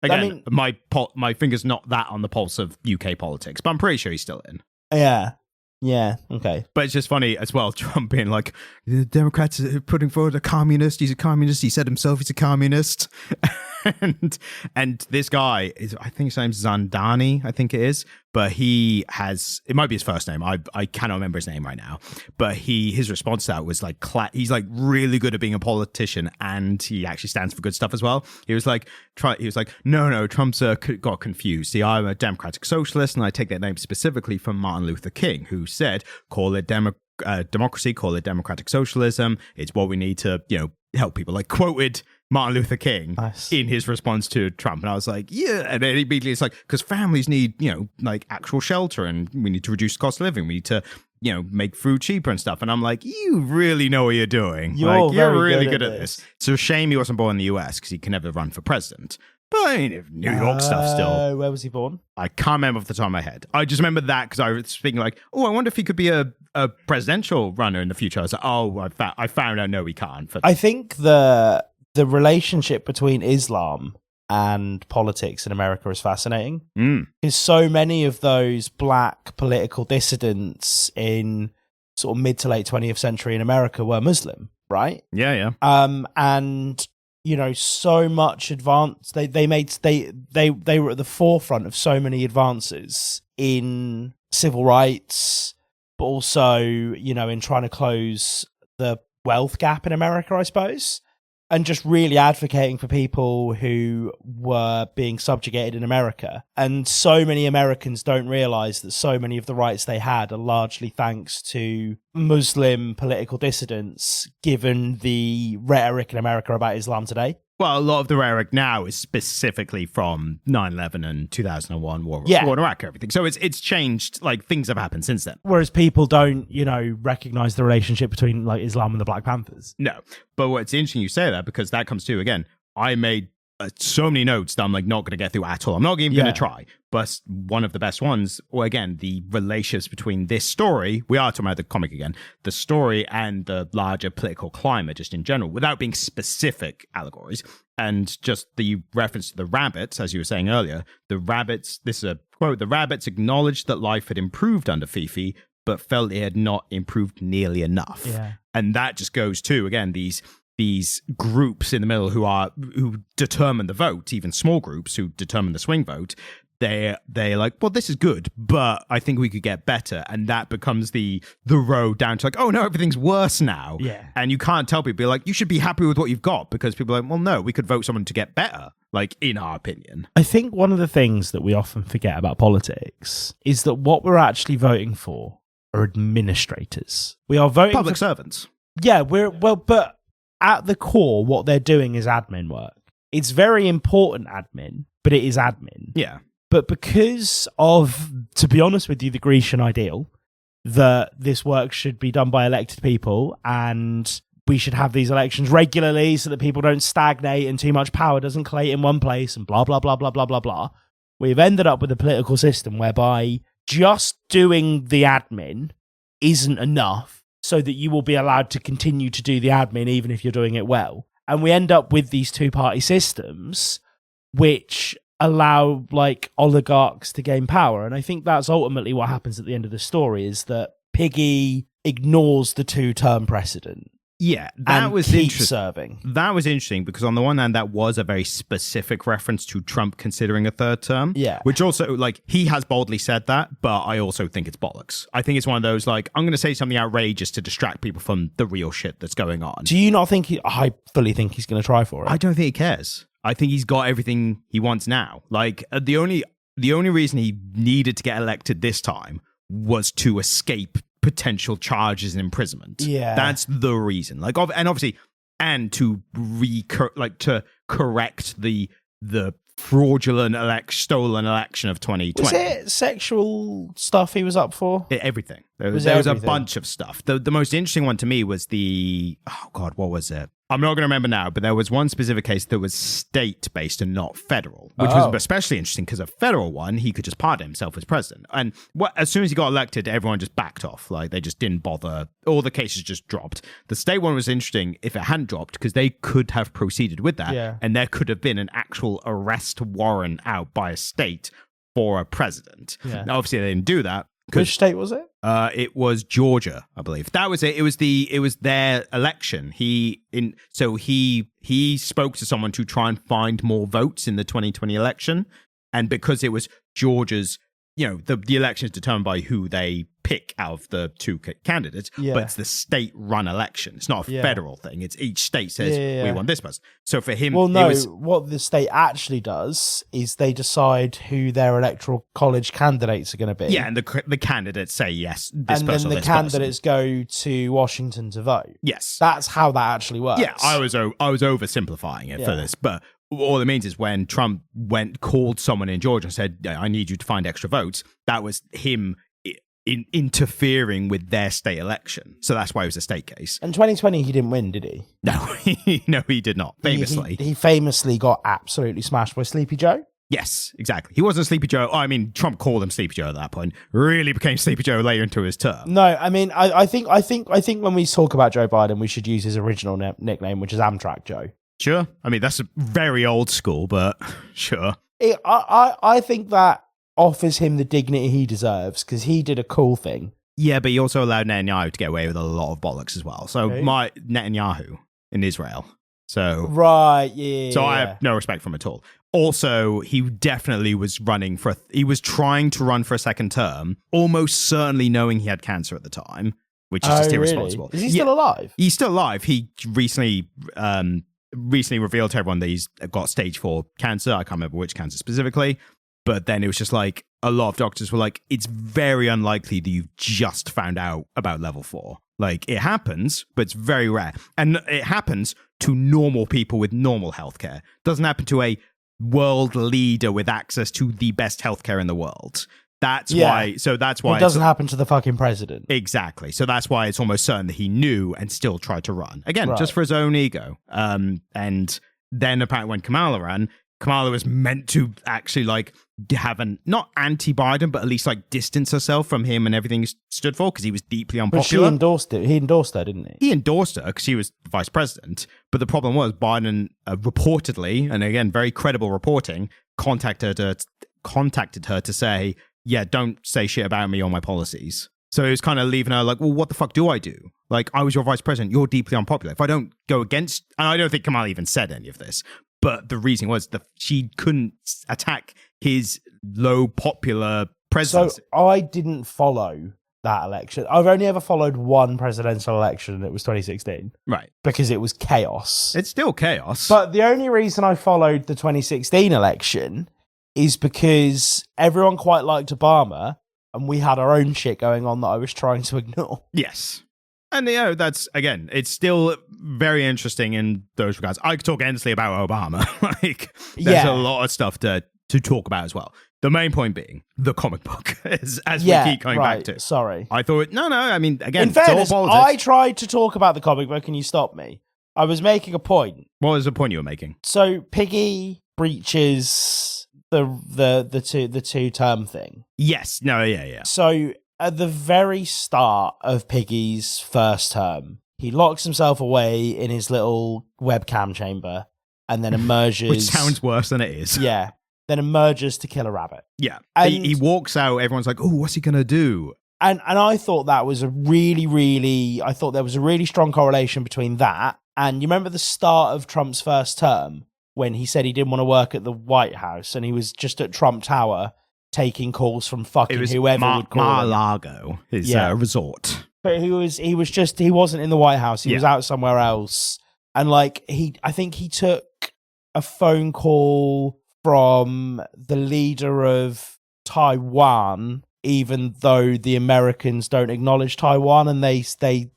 Again, my finger's not that on the pulse of UK politics, but I'm pretty sure he's still in. Yeah, okay. But it's just funny as well, Trump being like, the Democrats are putting forward a communist. He's a communist. He said himself he's a communist. and this guy is, I think his name's Zandani, I think it is, but it might be his first name. I cannot remember his name right now, but his response to that was like, he's like really good at being a politician, and he actually stands for good stuff as well. He was like, no, Trump's got confused. See, I'm a democratic socialist, and I take that name specifically from Martin Luther King, who said, call it democracy, call it democratic socialism. It's what we need to, help people. Like, quoted Martin Luther King in his response to Trump. And I was like, yeah. And then immediately it's like, because families need, like actual shelter, and we need to reduce the cost of living. We need to, make food cheaper and stuff. And I'm like, you really know what you're doing. You're really good at this. It's a shame he wasn't born in the US, because he can never run for president. But I mean, if New York stuff still. Where was he born? I can't remember off the top of my head. I just remember that because I was thinking like, I wonder if he could be a presidential runner in the future. I was like, I found out, no, he can't. I think the relationship between Islam and politics in America is fascinating. Because so many of those black political dissidents in sort of mid to late 20th century in America were Muslim, right? Yeah. And so much advance. They were at the forefront of so many advances in civil rights, but also, in trying to close the wealth gap in America, I suppose, and just really advocating for people who were being subjugated in America. And so many Americans don't realize that so many of the rights they had are largely thanks to Muslim political dissidents, given the rhetoric in America about Islam today. Well, a lot of the rhetoric now is specifically from 9/11 and 2001 war in Iraq, everything. So it's changed, like things have happened since then. Whereas people don't, recognize the relationship between like Islam and the Black Panthers. No. But what's interesting you say that, because that comes to, again, I made so many notes that I'm like not going to get through at all. I'm not even going to try. But one of the best ones, or again, the relationships between this story, we are talking about the comic again, the story and the larger political climate just in general, without being specific allegories. And just the reference to the rabbits, as you were saying earlier, this is a quote, the rabbits acknowledged that life had improved under Fifi, but felt it had not improved nearly enough. Yeah. And that just goes to, again, these groups in the middle who determine the vote, even small groups who determine the swing vote. They're like, well, this is good, but I think we could get better. And that becomes the road down to like, oh no, everything's worse now. Yeah. And you can't tell people like, you should be happy with what you've got, because people are like, well, no, we could vote someone to get better, like in our opinion. I think one of the things that we often forget about politics is that what we're actually voting for are administrators. We are voting public servants. Yeah, but at the core, what they're doing is admin work. It's very important admin, but it is admin. Yeah. But because of, to be honest with you, the Grecian ideal, that this work should be done by elected people, and we should have these elections regularly so that people don't stagnate and too much power doesn't collate in one place and blah, blah, blah, blah, blah, blah, blah. We've ended up with a political system whereby just doing the admin isn't enough so that you will be allowed to continue to do the admin even if you're doing it well. And we end up with these two-party systems which allow like oligarchs to gain power. And I think that's ultimately what happens at the end of the story, is that Piggy ignores the two-term precedent. Yeah, that was interesting. Serving. That was interesting because on the one hand, that was a very specific reference to Trump considering a third term. Yeah. Which also, like, he has boldly said that, but I also think it's bollocks. I think it's one of those, like, I'm going to say something outrageous to distract people from the real shit that's going on. Do you not think I fully think he's going to try for it? I don't think he cares. I think he's got everything he wants now. Like, the only reason he needed to get elected this time was to escape potential charges and imprisonment. Yeah, that's the reason. Like, and obviously, and to to correct the fraudulent stolen election of 2020. Was it sexual stuff he was up for? Everything. There was a bunch of stuff. The most interesting one to me was what was it? I'm not going to remember now, but there was one specific case that was state-based and not federal, which was especially interesting because a federal one, he could just pardon himself as president. And as soon as he got elected, everyone just backed off. Like, they just didn't bother. All the cases just dropped. The state one was interesting if it hadn't dropped because they could have proceeded with that. Yeah. And there could have been an actual arrest warrant out by a state for a president. Yeah. Now, obviously, they didn't do that. Which state was it? It was Georgia, I believe. That was it. It was their election. He spoke to someone to try and find more votes in the 2020 election, and because it was Georgia's, the election is determined by who they pick out of the two candidates, but it's the state-run election. It's not a federal thing. It's each state says, we want this person. So for him, what the state actually does is they decide who their electoral college candidates are going to be. Yeah, and the candidates say, yes, this and person, then the candidates go to Washington to vote. Yes. That's how that actually works. Yeah, I was oversimplifying it for this, but all it means is when Trump called someone in Georgia and said, I need you to find extra votes, that was him interfering with their state election. So that's why it was a state case. In 2020, he didn't win, did he? No, no, he did not. Famously. He famously got absolutely smashed by Sleepy Joe. Yes, exactly. He wasn't Sleepy Joe. I mean, Trump called him Sleepy Joe at that point. Really became Sleepy Joe later into his term. No, I mean, I think when we talk about Joe Biden, we should use his original nickname, which is Amtrak Joe. Sure. I mean, that's very old school, but sure. I think that offers him the dignity he deserves because he did a cool thing. Yeah, but he also allowed Netanyahu to get away with a lot of bollocks as well. So Netanyahu in Israel. So right, yeah. So I have no respect for him at all. Also, he definitely was running he was trying to run for a second term, almost certainly knowing he had cancer at the time, which is just irresponsible. Really? Is he still alive? He's still alive. He recently revealed to everyone that he's got stage 4 cancer. I can't remember which cancer specifically. But then it was just like a lot of doctors were like, it's very unlikely that you've just found out about level 4. Like it happens, but it's very rare. And it happens to normal people with normal healthcare. It doesn't happen to a world leader with access to the best healthcare in the world. That's why. So that's why it doesn't happen to the fucking president. Exactly. So that's why it's almost certain that he knew and still tried to run again, just for his own ego. And then apparently when Kamala ran, Kamala was meant to actually like have not anti-Biden, but at least like distance herself from him and everything he stood for because he was deeply unpopular. But she endorsed it. He endorsed her, didn't he? He endorsed her because she was vice president. But the problem was Biden reportedly, and again, very credible reporting, contacted her to say, yeah, don't say shit about me or my policies. So it was kind of leaving her like, well, what the fuck do I do? Like, I was your vice president. You're deeply unpopular. If I don't go against, and I don't think Kamala even said any of this, but the reason was that she couldn't attack his low popular presidency. So I didn't follow that election. I've only ever followed one presidential election, and it was 2016. Right. Because it was chaos. It's still chaos. But the only reason I followed the 2016 election is because everyone quite liked Obama, and we had our own shit going on that I was trying to ignore. Yes. And, that's, again, it's still very interesting in those regards. I could talk endlessly about Obama. There's a lot of stuff to talk about as well. The main point being the comic book, as we keep coming back to. Sorry. I thought, no, I mean, again, in fairness, it's all politics. I tried to talk about the comic book and you stopped me. I was making a point. What was the point you were making? So Piggy breaches the two-term thing. Yes. No, yeah. So at the very start of Piggy's first term, he locks himself away in his little webcam chamber and then emerges. Which sounds worse than it is. Yeah. Then emerges to kill a rabbit. Yeah. And he walks out. Everyone's like, oh, what's he going to do? And I thought that was I thought there was a really strong correlation between that. And you remember the start of Trump's first term when he said he didn't want to work at the White House and he was just at Trump Tower taking calls from fucking whoever would call Mar-a-Lago, his resort. But he wasn't in the White House. He was out somewhere else. And like I think he took a phone call from the leader of Taiwan, even though the Americans don't acknowledge Taiwan and they stick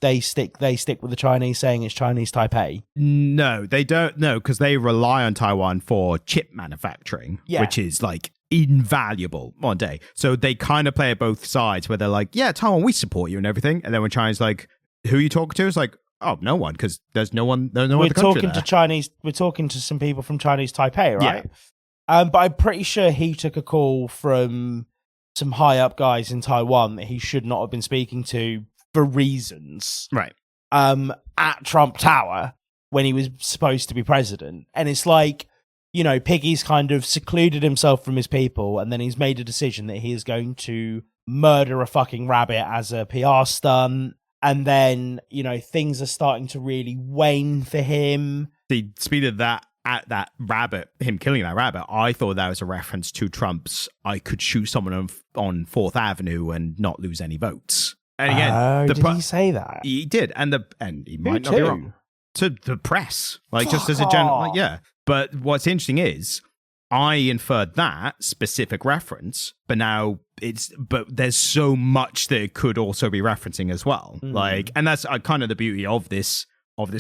with the Chinese saying it's Chinese Taipei. No, they don't. No, because they rely on Taiwan for chip manufacturing, which is like invaluable one day. So they kind of play at both sides where they're like, yeah, Taiwan, we support you and everything. And then when China's like, who are you talking to? It's like, oh, no one, because there's no one. We're talking to Chinese. We're talking to some people from Chinese Taipei, right? Yeah. But I'm pretty sure he took a call from some high up guys in Taiwan that he should not have been speaking to for reasons. Right. At Trump Tower when he was supposed to be president. And it's like, Piggy's kind of secluded himself from his people and then he's made a decision that he is going to murder a fucking rabbit as a PR stunt. And then, things are starting to really wane for him. The speed of that rabbit, him killing that rabbit, I thought that was a reference to Trump's I could shoot someone on 4th Avenue and not lose any votes. And again, did he say that? He did. And he might not be wrong. To the press. Just as a general, yeah. But what's interesting is I inferred that specific reference, but now but there's so much that it could also be referencing as well. And that's kind of the beauty of this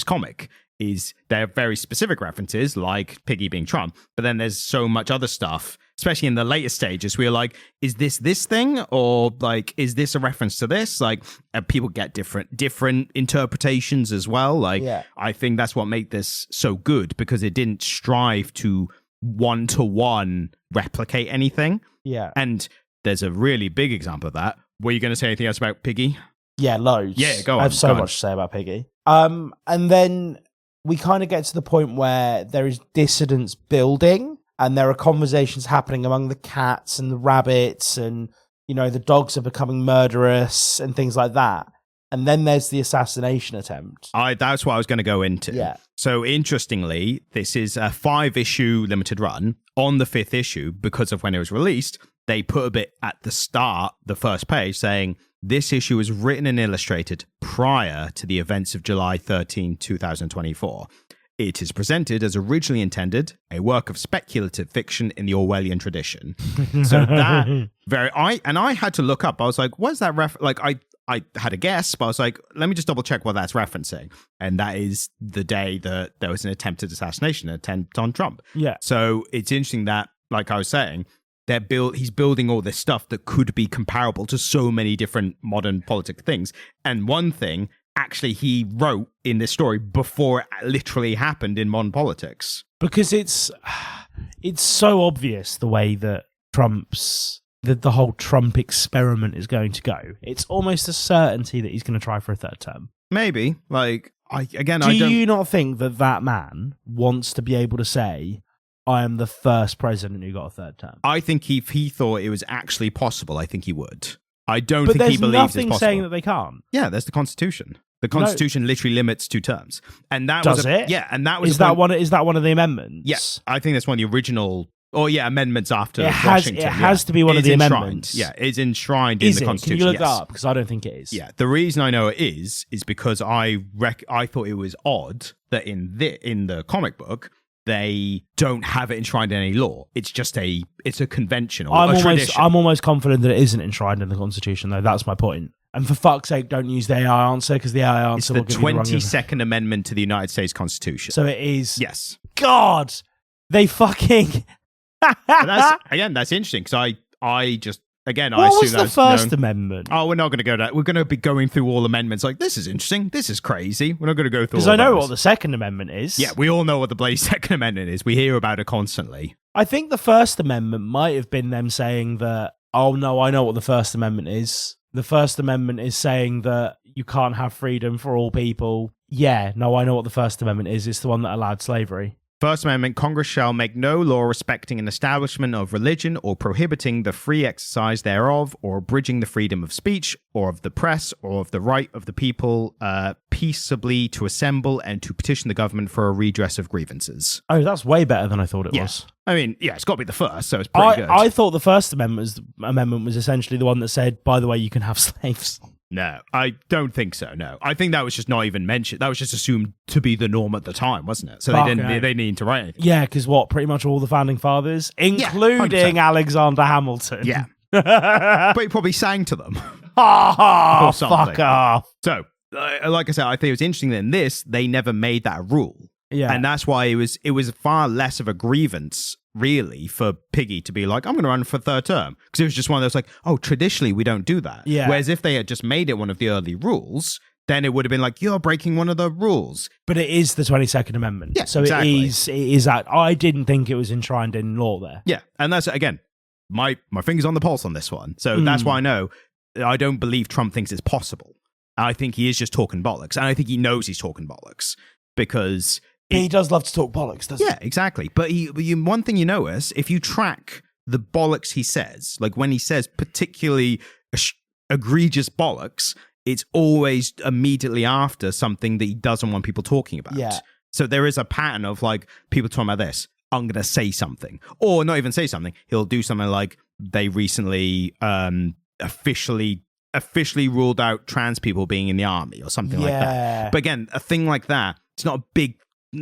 comic is they're very specific references, like Piggy being Trump, but then there's so much other stuff, especially in the later stages, where you're like, is this thing? Or is this a reference to this? And people get different interpretations as well. I think that's what made this so good, because it didn't strive to one-to-one replicate anything. Yeah. And there's a really big example of that. Were you going to say anything else about Piggy? Yeah, loads. Yeah, go on. I have so much to say about Piggy. And then we kind of get to the point where there is dissidence building, and there are conversations happening among the cats and the rabbits, and, the dogs are becoming murderous and things like that. And then there's the assassination attempt. That's what I was going to go into. Yeah. So interestingly, this is a 5-issue limited run. On the 5th issue, because of when it was released, they put a bit at the start, the first page, saying, this issue was written and illustrated prior to the events of July 13, 2024. It is presented as originally intended, a work of speculative fiction in the Orwellian tradition. So that I had to look up. I was like, what's that I had a guess, but I was like, let me just double check what that's referencing. And that is the day that there was an attempted assassination attempt on Trump. Yeah. So it's interesting that, like I was saying, he's building all this stuff that could be comparable to so many different modern political things. And one thing, actually, he wrote in this story before it literally happened in modern politics. Because it's so obvious the way that the whole Trump experiment is going to go. It's almost a certainty that he's going to try for a 3rd term. Maybe. Do you not think that man wants to be able to say, I am the first president who got a 3rd term? I think if he thought it was actually possible, I think he would. I don't think he believes it's possible. But there's nothing saying that they can't. Yeah, there's the Constitution. The Constitution literally limits 2 terms. And that Does it? Yeah, and that was Is that one of the amendments? Yes, I think that's one of the original amendments after Washington. It has to be one of the amendments. Yeah, it's enshrined in the Constitution. Can you look that up? Because I don't think it is. Yeah, the reason I know it is because I thought it was odd that in the comic book, they don't have it enshrined in any law. It's just a convention or a tradition. I'm almost confident that it isn't enshrined in the Constitution, though. That's my point. And for fuck's sake, don't use the AI answer, because the AI answer will give you the wrong answer. It's the 22nd Amendment to the United States Constitution. So it is. Yes. God, they fucking. That's interesting, because I just. Again, I assume was the First Amendment? Oh, we're not going to go that. We're going to be going through all amendments. This is interesting. This is crazy. We're not going to go through. Because I know what the Second Amendment is. Yeah, we all know what the bloody Second Amendment is. We hear about it constantly. I think the First Amendment might have been them saying that. Oh no, I know what the First Amendment is. The First Amendment is saying that you can't have freedom for all people. Yeah, no, I know what the First Amendment is. It's the one that allowed slavery. First Amendment, Congress shall make no law respecting an establishment of religion or prohibiting the free exercise thereof or abridging the freedom of speech or of the press or of the right of the people peaceably to assemble and to petition the government for a redress of grievances. Oh, that's way better than I thought it was. I mean, yeah, it's got to be the first, so it's pretty good. I thought the First Amendment was essentially the one that said, by the way, you can have slaves. No, I don't think so, no. I think that was just not even mentioned. That was just assumed to be the norm at the time, wasn't it? So they didn't need to write anything. Yeah, because pretty much all the founding fathers, including Alexander Hamilton. Yeah. But he probably sang to them. Oh, fuck off. So, like I said, I think it was interesting that in this, they never made that a rule. Yeah. And that's why it was far less of a grievance, really, for Piggy to be like, I'm going to run for 3rd term. Because it was just one of those traditionally we don't do that. Yeah. Whereas if they had just made it one of the early rules, then it would have been like, you're breaking one of the rules. But it is the 22nd Amendment. Yeah, so exactly. it is that. I didn't think it was enshrined in law there. Yeah. And that's, again, my finger's on the pulse on this one. So that's why I don't believe Trump thinks it's possible. I think he is just talking bollocks. And I think he knows he's talking bollocks because... He does love to talk bollocks, doesn't he? Yeah, exactly. But one thing you notice, if you track the bollocks he says, like when he says particularly egregious bollocks, it's always immediately after something that he doesn't want people talking about. Yeah. So there is a pattern of like people talking about this. I'm going to say something, or not even say something. He'll do something like they recently officially ruled out trans people being in the army or something like that. But again, a thing like that, it's not a big.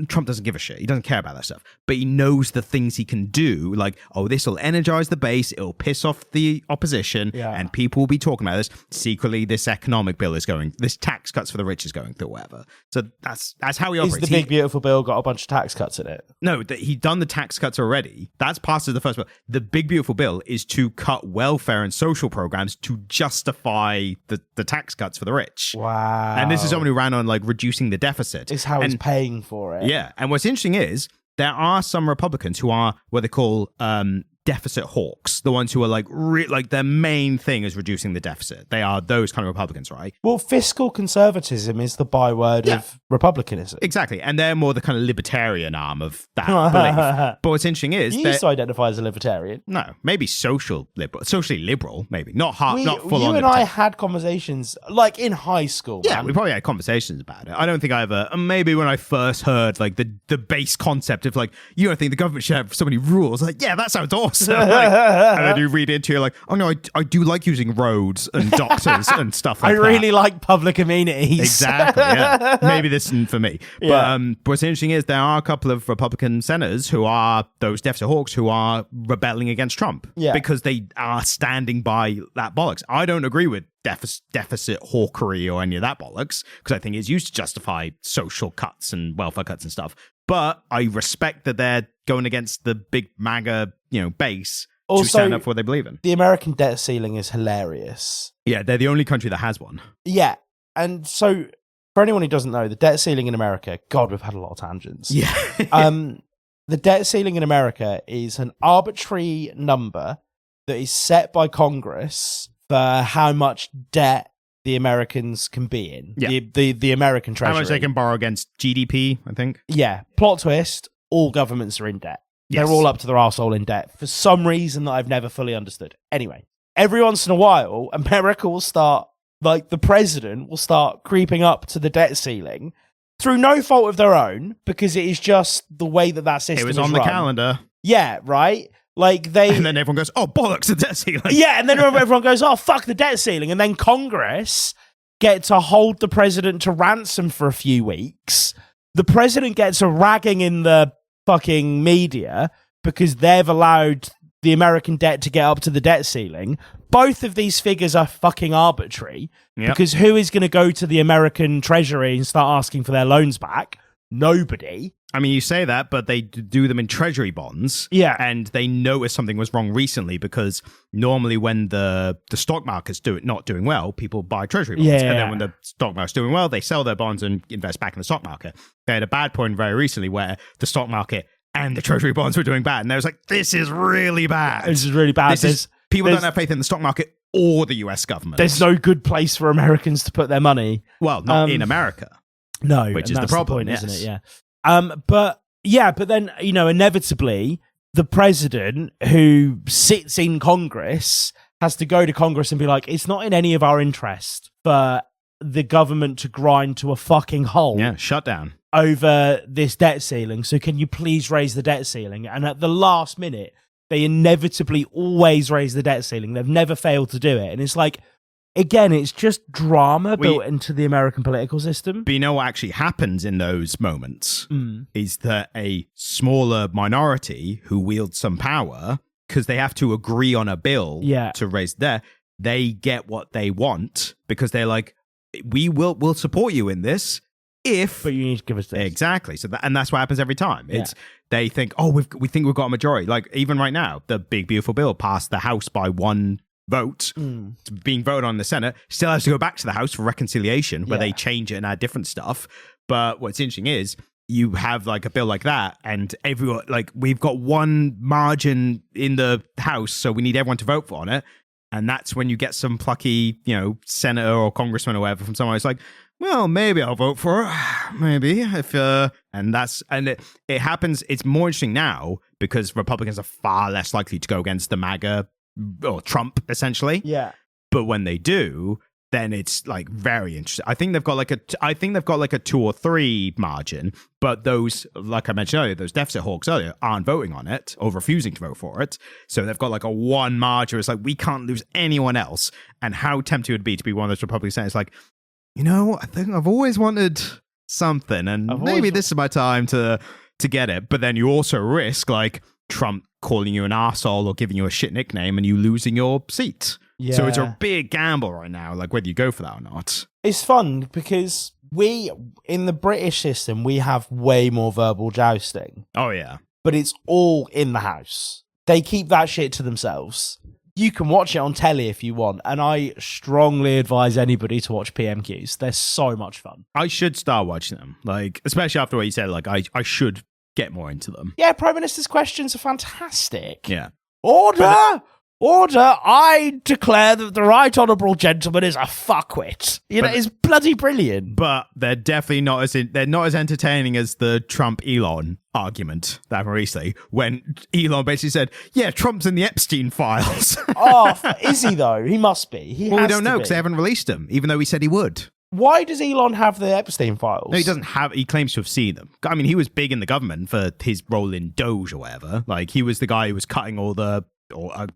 Trump doesn't give a shit. He doesn't care about that stuff. But he knows the things he can do. Like, oh, this will energize the base. It'll piss off the opposition. And people will be talking about this. Secretly, this economic bill is going. This tax cuts for the rich is going through, whatever. So that's how he operates. Is the big, beautiful bill got a bunch of tax cuts in it? No, he'd done the tax cuts already. That's passed as the first bill. The big, beautiful bill is to cut welfare and social programs to justify the tax cuts for the rich. Wow. And this is someone who ran on like reducing the deficit. It's how he's paying for it. Yeah, and what's interesting is there are some Republicans who are what they call deficit hawks, the ones who are like their main thing is reducing the deficit. They are those kind of Republicans, right? Well, fiscal conservatism is the byword of republicanism. Exactly, and they're more the kind of libertarian arm of that belief. But what's interesting is you used to identify as a libertarian. No, maybe socially liberal, maybe not full on. You and I had conversations like in high school. Yeah, man. we probably had conversations about it. I don't think I ever. Maybe when I first heard like the base concept of like you don't think the government should have so many rules. Like, yeah, that sounds awesome. Like, and then you read into it like, oh no, I do like using roads and doctors and stuff like that. I really like public amenities. Exactly, yeah. Maybe this isn't for me. But what's interesting is there are a couple of Republican senators who are those deficit hawks who are rebelling against Trump because they are standing by that bollocks. I don't agree with deficit hawkery or any of that bollocks because I think it's used to justify social cuts and welfare cuts and stuff. But I respect that they're going against the big MAGA, base also, to stand up for what they believe in. The American debt ceiling is hilarious. Yeah, they're the only country that has one. Yeah, and so for anyone who doesn't know, the debt ceiling in America, God, we've had a lot of tangents. Yeah. The debt ceiling in America is an arbitrary number that is set by Congress for how much debt the Americans can be in. Yeah. The American treasury. How much they can borrow against GDP, I think. Yeah. Plot twist, all governments are in debt. Yes. They're all up to their arsehole in debt for some reason that I've never fully understood. Anyway, every once in a while, America will start, like the president will start creeping up to the debt ceiling through no fault of their own, because it is just the way that system is It was on run. the calendar. Yeah, right? Like and then everyone goes, oh, bollocks, the debt ceiling. Yeah, and then everyone goes, oh, fuck the debt ceiling. And then Congress get to hold the president to ransom for a few weeks. The president gets a ragging in the fucking media because they've allowed the American debt to get up to the debt ceiling. Both of these figures are fucking arbitrary because who is going to go to the American treasury and start asking for their loans back? Nobody. I mean, you say that, but they do them in treasury bonds. Yeah. And they noticed something was wrong recently because normally when the stock market's not doing well, people buy treasury bonds. Yeah. And then when the stock market's doing well, they sell their bonds and invest back in the stock market. They had a bad point very recently where the stock market and the treasury bonds were doing bad. And they was like, this is really bad. This is really bad. People don't have faith in the stock market or the US government. There's no good place for Americans to put their money. Well, not in America. No. Which is the problem, isn't it? Yeah. But then, inevitably, the president who sits in Congress has to go to Congress and be like, it's not in any of our interest for the government to grind to a fucking halt. Yeah, shut down. Over this debt ceiling. So can you please raise the debt ceiling? And at the last minute, they inevitably always raise the debt ceiling. They've never failed to do it. And it's like, again, it's just drama built into the American political system. But you know what actually happens in those moments is that a smaller minority who wield some power, because they have to agree on a bill to raise debt, they get what they want because they're like, we'll support you in this if... But you need to give us this. Exactly. So and that's what happens every time. It's they think, oh, we think we've got a majority. Like even right now, the big beautiful bill passed the House by one vote. It's being voted on in the Senate, still has to go back to the House for reconciliation where they change it and add different stuff. But what's interesting is you have like a bill like that and everyone, like we've got one margin in the House, so we need everyone to vote on it. And that's when you get some plucky, senator or congressman or whatever from someone who's like, well, maybe I'll vote for it. Maybe if it happens. It's more interesting now because Republicans are far less likely to go against the MAGA or Trump, essentially. Yeah. But when they do, then it's like very interesting. I think they've got like a 2 or 3 margin, but those, like I mentioned earlier, those deficit hawks earlier aren't voting on it or refusing to vote for it. So they've got like a 1 margin. It's like, we can't lose anyone else. And how tempting it would be to be one of those Republican senators like, I think I've always wanted something, and maybe this is my time to get it. But then you also risk like Trump calling you an arsehole or giving you a shit nickname and you losing your seat. Yeah. So it's a big gamble right now, like whether you go for that or not. It's fun because in the British system, we have way more verbal jousting. Oh, yeah. But it's all in the house. They keep that shit to themselves. You can watch it on telly if you want, and I strongly advise anybody to watch PMQs. They're so much fun. I should start watching them, like, especially after what you said, like, I should get more into them. Yeah, Prime Minister's questions are fantastic. Yeah. Order! I declare that the right honourable gentleman is a fuckwit. It's bloody brilliant. But they're definitely not as entertaining as the Trump-Elon argument that happened recently, when Elon basically said, yeah, Trump's in the Epstein files. Is he though? He must be. We don't know because they haven't released him, even though he said he would. Why does Elon have the Epstein files? No, he doesn't have. He claims to have seen them. I mean, he was big in the government for his role in Doge or whatever. Like, he was the guy who was cutting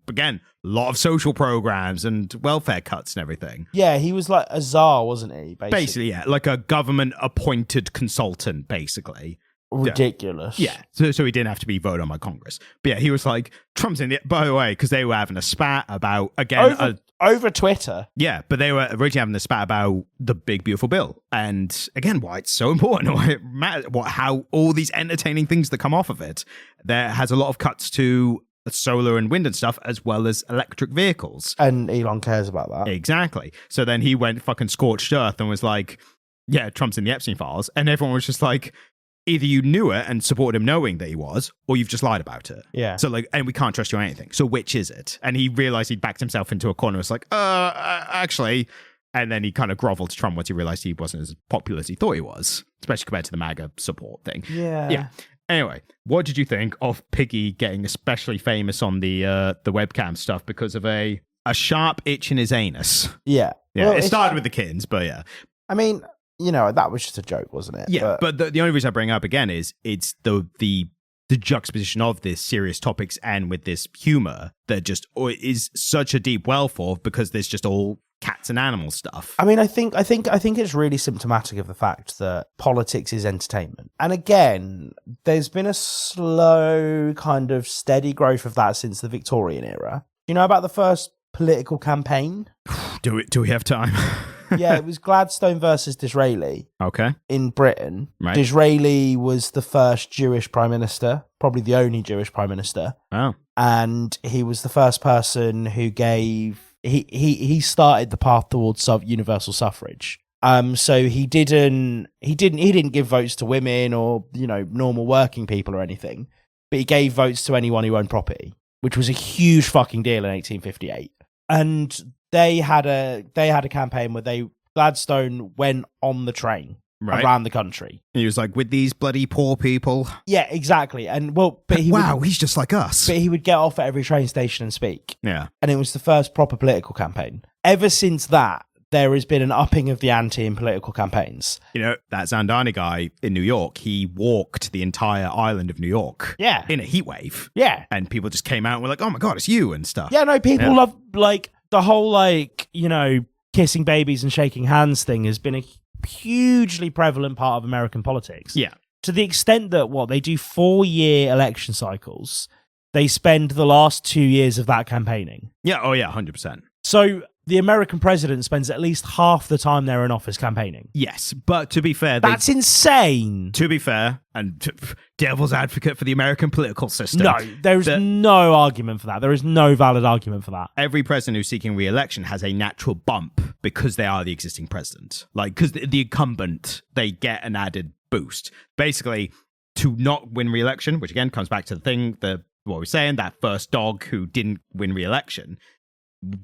again, a lot of social programs and welfare cuts and everything. Yeah, he was like a czar, wasn't he? Basically, yeah, like a government-appointed consultant, basically. Ridiculous. Yeah, so he didn't have to be voted on by Congress. But yeah, he was like, Trump's in the... By the way, because they were having a spat about, again... Over Twitter. Yeah, but they were originally having a spat about the big, beautiful bill. And again, why it's so important, why it matters, how all these entertaining things that come off of it. There has a lot of cuts to solar and wind and stuff, as well as electric vehicles. And Elon cares about that. Exactly. So then he went fucking scorched earth and was like, yeah, Trump's in the Epstein files. And everyone was just like, either you knew it and supported him knowing that he was, or you've just lied about it. Yeah. So like, and we can't trust you on anything. So which is it? And he realized he'd backed himself into a corner. It's like, actually. And then he kind of groveled to Trump once he realized he wasn't as popular as he thought he was, especially compared to the MAGA support thing. Yeah. Yeah. Anyway, what did you think of Piggy getting especially famous on the webcam stuff because of a sharp itch in his anus? Yeah. Yeah, well, it started with the kittens, but yeah. I mean, that was just a joke, wasn't it? Yeah, but the only reason I bring it up again is it's the juxtaposition of this serious topics and with this humor that just is such a deep well for, because there's just all cats and animal stuff. I mean, I think it's really symptomatic of the fact that politics is entertainment. And again, there's been a slow kind of steady growth of that since the Victorian era. Do you know about the first political campaign? Do we have time? Yeah, it was Gladstone versus Disraeli. Okay. In Britain. Right. Disraeli was the first Jewish prime minister, probably the only Jewish prime minister. Oh. And he was the first person who gave... He started the path towards universal suffrage. So he didn't give votes to women or, normal working people or anything, but he gave votes to anyone who owned property, which was a huge fucking deal in 1858. And they had a campaign where Gladstone went on the train around the country. He was like, with these bloody poor people. Yeah, exactly. And he's just like us. But he would get off at every train station and speak. Yeah. And it was the first proper political campaign. Ever since that, there has been an upping of the ante in political campaigns. That Zandani guy in New York, he walked the entire island of New York. Yeah. In a heat wave. Yeah. And people just came out and were like, oh my God, it's you and stuff. Yeah, no, people love, the whole, kissing babies and shaking hands thing has been a hugely prevalent part of American politics. Yeah. To the extent that, they do 4-year election cycles, they spend the last 2 years of that campaigning. Yeah, oh yeah, 100%. So the American president spends at least half the time they're in office campaigning. Yes, but to be fair... That's insane! To be fair, and devil's advocate for the American political system... No, there is no argument for that. There is no valid argument for that. Every president who's seeking re-election has a natural bump because they are the existing president. Because the incumbent, they get an added boost. Basically, to not win re-election, which again comes back to the thing, what we're saying, that first dog who didn't win re-election...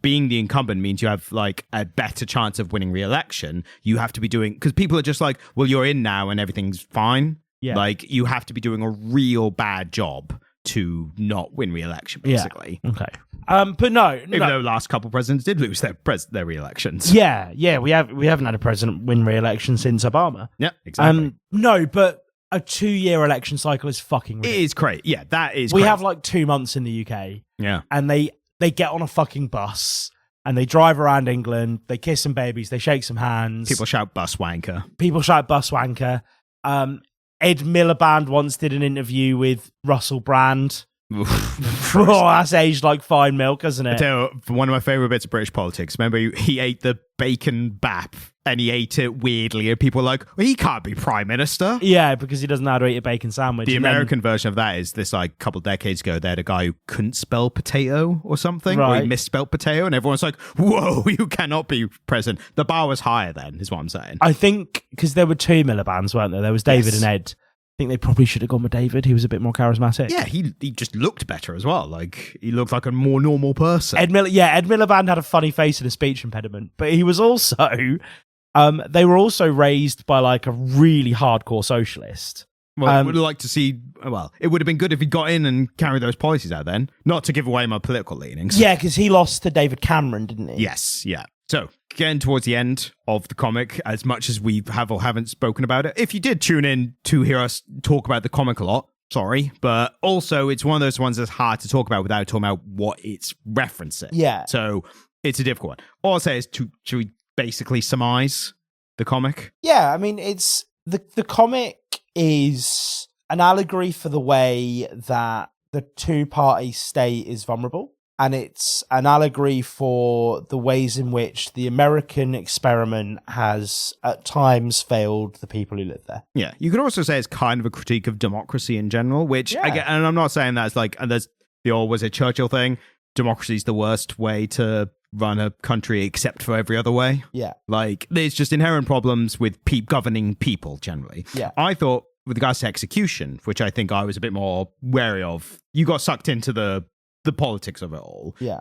Being the incumbent means you have a better chance of winning re-election. You have to be doing, because people are just like, well, you're in now and everything's fine. Yeah. You have to be doing a real bad job to not win re-election, basically. Yeah. Okay. But no. Even though last couple presidents did lose their re-elections. Yeah. We haven't had a president win re-election since Obama. Yeah, exactly. No, but a 2-year election cycle is fucking ridiculous. It is crazy. Yeah, that is We crazy. have like 2 months in the UK. Yeah. And they get on a fucking bus and they drive around England. They kiss some babies. They shake some hands. People shout bus wanker. Ed Miliband once did an interview with Russell Brand. That's aged like fine milk, isn't it? I tell you, one of my favourite bits of British politics, remember he ate the bacon bap and he ate it weirdly and people were like, well, he can't be Prime Minister. Yeah, because he doesn't know how to eat a bacon sandwich. The American version of that is this like couple decades ago, they had a guy who couldn't spell potato or something, or he misspelled potato, and everyone's like, whoa, you cannot be president. The bar was higher then, is what I'm saying. I think, because there were 2 Milibands, weren't there? There was David and Ed. I think they probably should have gone with David. He was a bit more charismatic. Yeah, he just looked better as well. Like, he looked like a more normal person. Ed Miliband had a funny face and a speech impediment, but he was also... they were also raised by like a really hardcore socialist. Well, I would like to see... Well, it would have been good if he got in and carried those policies out then. Not to give away my political leanings. Yeah, because he lost to David Cameron, didn't he? Yes, yeah. So, getting towards the end of the comic, as much as we have or haven't spoken about it, if you did tune in to hear us talk about the comic a lot, sorry, but also it's one of those ones that's hard to talk about without talking about what it's referencing. Yeah. So, it's a difficult one. All I'll say is, should we basically surmise the comic? Yeah, I mean, it's... The comic is an allegory for the way that the two-party state is vulnerable. And it's an allegory for the ways in which the American experiment has at times failed the people who live there. Yeah. You could also say it's kind of a critique of democracy in general, which, and I'm not saying that it's like, and there's the old, was it Churchill thing? Democracy is the worst way to run a country except for every other way. Yeah. Like, there's just inherent problems with governing people generally. Yeah. I thought with regards to execution, which I think I was a bit more wary of, you got sucked into the politics of it all. Yeah.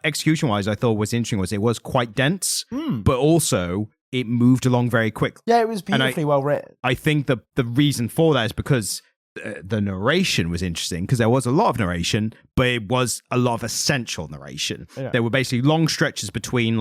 Execution-wise, I thought was interesting was it was quite dense, but also it moved along very quickly. Yeah, it was beautifully well written. I think the reason for that is because the narration was interesting, because there was a lot of narration, but it was a lot of essential narration. Yeah. There were basically long stretches between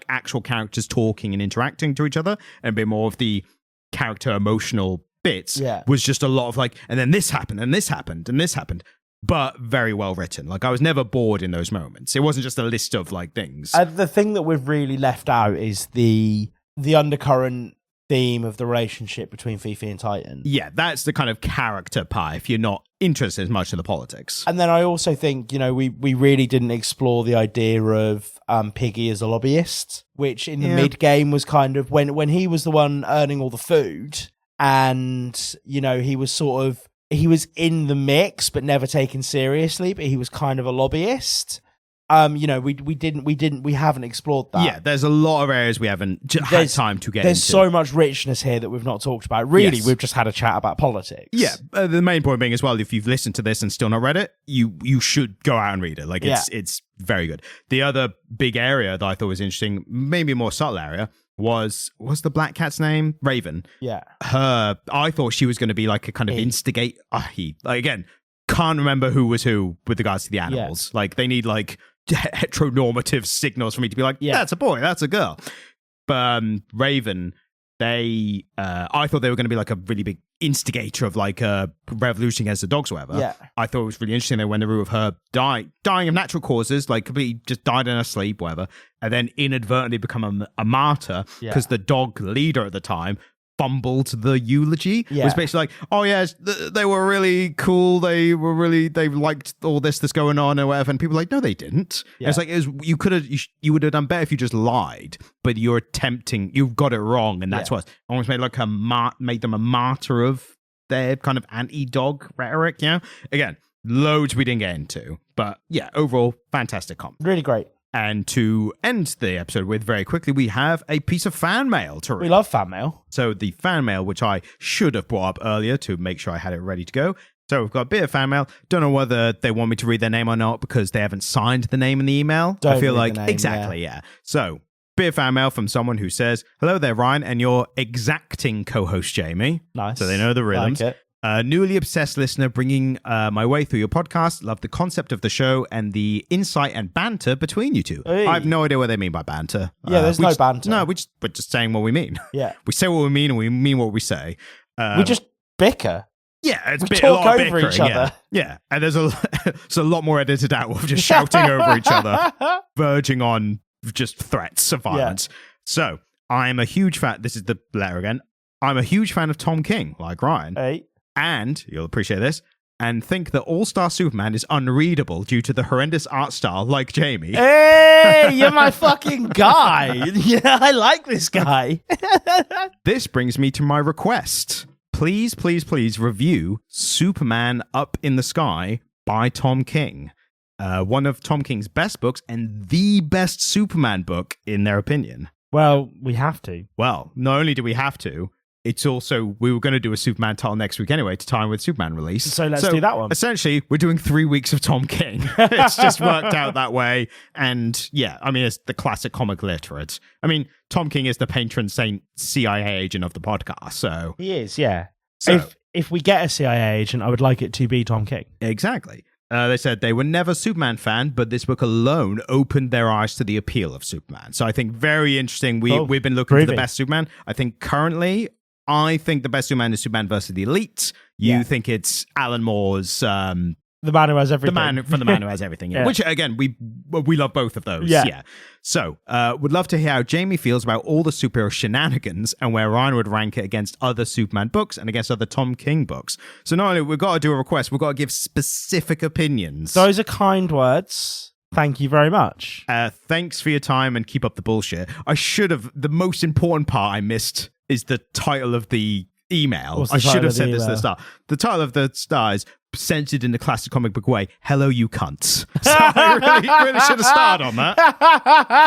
actual characters talking and interacting to each other, and a bit more of the character emotional bits. Yeah. Was just a lot of like, and then this happened, and this happened, and this happened. But very well written. Like, I was never bored in those moments. It wasn't just a list of like things. The thing that we've really left out is the undercurrent theme of the relationship between Fifi and Titan. Yeah, that's the kind of character part if you're not interested as much in the politics. And then I also think, we really didn't explore the idea of Piggy as a lobbyist, which in the mid-game was kind of when he was the one earning all the food, and, he was sort of, he was in the mix, but never taken seriously. But he was kind of a lobbyist. We haven't explored that. Yeah, there's a lot of areas we haven't had time to get into. There's so much richness here that we've not talked about. Really, we've just had a chat about politics. Yeah, the main point being as well, if you've listened to this and still not read it, you should go out and read it. Like, it's very good. The other big area that I thought was interesting, maybe a more subtle area, was the black cat's name? Raven. Yeah. I thought she was going to be like a kind of instigate. Again, can't remember who was who with regards to the animals. Yeah. Like, they need like heteronormative signals for me to be like, that's a boy, that's a girl. But Raven, I thought they were going to be like a really big instigator of like a revolution against the dogs or whatever. Yeah. I thought it was really interesting they went the route of her dying of natural causes, like completely just died in her sleep, whatever, and then inadvertently become a martyr because the dog leader at the time fumbled the eulogy. It was basically like, oh yeah, they were really cool, they liked all this that's going on or whatever, and people were like, no they didn't. It's like, you would have done better if you just lied, but you've got it wrong, and that's what almost made made them a martyr of their kind of anti-dog rhetoric. Again, loads we didn't get into, but overall fantastic comic, really great. And to end the episode with very quickly, we have a piece of fan mail to read. We love fan mail. So the fan mail, which I should have brought up earlier to make sure I had it ready to go. So we've got a bit of fan mail. Don't know whether they want me to read their name or not because they haven't signed the name in the email. Don't I feel read like, the name, exactly, yeah. So, bit of fan mail from someone who says, hello there, Ryan, and your exacting co-host, Jamie. Nice. So they know the rhythms. Like it. Newly obsessed listener bringing my way through your podcast. Love the concept of the show and the insight and banter between you two. Hey. I have no idea what they mean by banter. Yeah, there's no banter. No, we're just saying what we mean. Yeah. We say what we mean and we mean what we say. We just bicker. Yeah, it's We a talk lot of over bickering, each other. Yeah, and there's a lot more edited out of just shouting over each other, verging on just threats of violence. Yeah. So, I'm a huge fan. This is the letter again. I'm a huge fan of Tom King, like Ryan. Hey. And, you'll appreciate this, and think that All-Star Superman is unreadable due to the horrendous art style, like Jamie. Hey, you're my fucking guy. Yeah, I like this guy. This brings me to my request. Please, please, please review Superman Up in the Sky by Tom King. One of Tom King's best books and the best Superman book, in their opinion. Well, we have to. Well, not only do we have to, it's also, we were going to do a Superman title next week anyway to time with Superman release. So let's do that one. Essentially, we're doing 3 weeks of Tom King. It's just worked out that way. And yeah, I mean, it's the classic comic literate. I mean, Tom King is the patron saint CIA agent of the podcast. So he is, yeah. So, if we get a CIA agent, I would like it to be Tom King. Exactly. They said they were never a Superman fan, but this book alone opened their eyes to the appeal of Superman. So I think very interesting. We've been looking for the best Superman. I think currently, I think the best Superman is Superman versus the Elite. You think it's Alan Moore's... the man who has everything. The man who has everything. Yeah. Which, again, we love both of those. Yeah. So, would love to hear how Jamie feels about all the superhero shenanigans and where Ryan would rank it against other Superman books and against other Tom King books. So, not only we've got to do a request, we've got to give specific opinions. Those are kind words. Thank you very much. Thanks for your time and keep up the bullshit. The most important part I missed is the title of the email. I should have said this at the start. The title of the star is censored in the classic comic book way. Hello, you cunts. So I really should have started on that.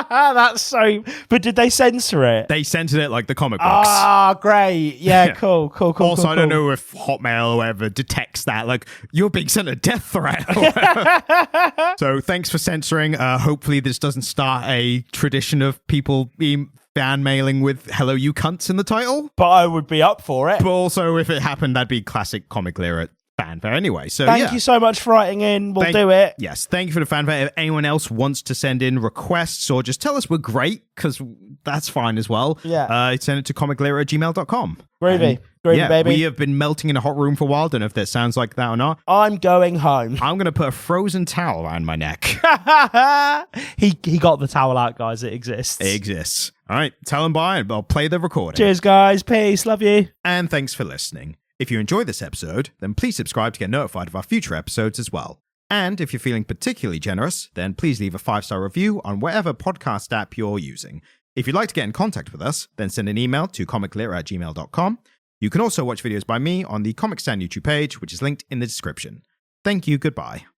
That's so... But did they censor it? They censored it like the comic books. Ah, great. Yeah, cool. Also, I don't know know if Hotmail or whatever detects that. Like, you're being sent a death threat. Or whatever. So thanks for censoring. Hopefully this doesn't start a tradition of people being... fan mailing with "Hello, you cunts" in the title. But I would be up for it. But also, if it happened, that'd be classic comic literate fanfare anyway. So thank you so much for writing in. We'll do it. Yes, thank you for the fanfare. If anyone else wants to send in requests or just tell us we're great, because that's fine as well. Yeah. Send it to comicliterate@gmail.com. Groovy, baby. We have been melting in a hot room for a while. Don't know if that sounds like that or not. I'm going home. I'm going to put a frozen towel around my neck. He got the towel out, guys. It exists. It exists. All right, tell him bye. I'll play the recording. Cheers, guys. Peace. Love you. And thanks for listening. If you enjoyed this episode, then please subscribe to get notified of our future episodes as well. And if you're feeling particularly generous, then please leave a 5-star review on whatever podcast app you're using. If you'd like to get in contact with us, then send an email to comicliterate@gmail.com. You can also watch videos by me on the Comic Stand YouTube page, which is linked in the description. Thank you, goodbye.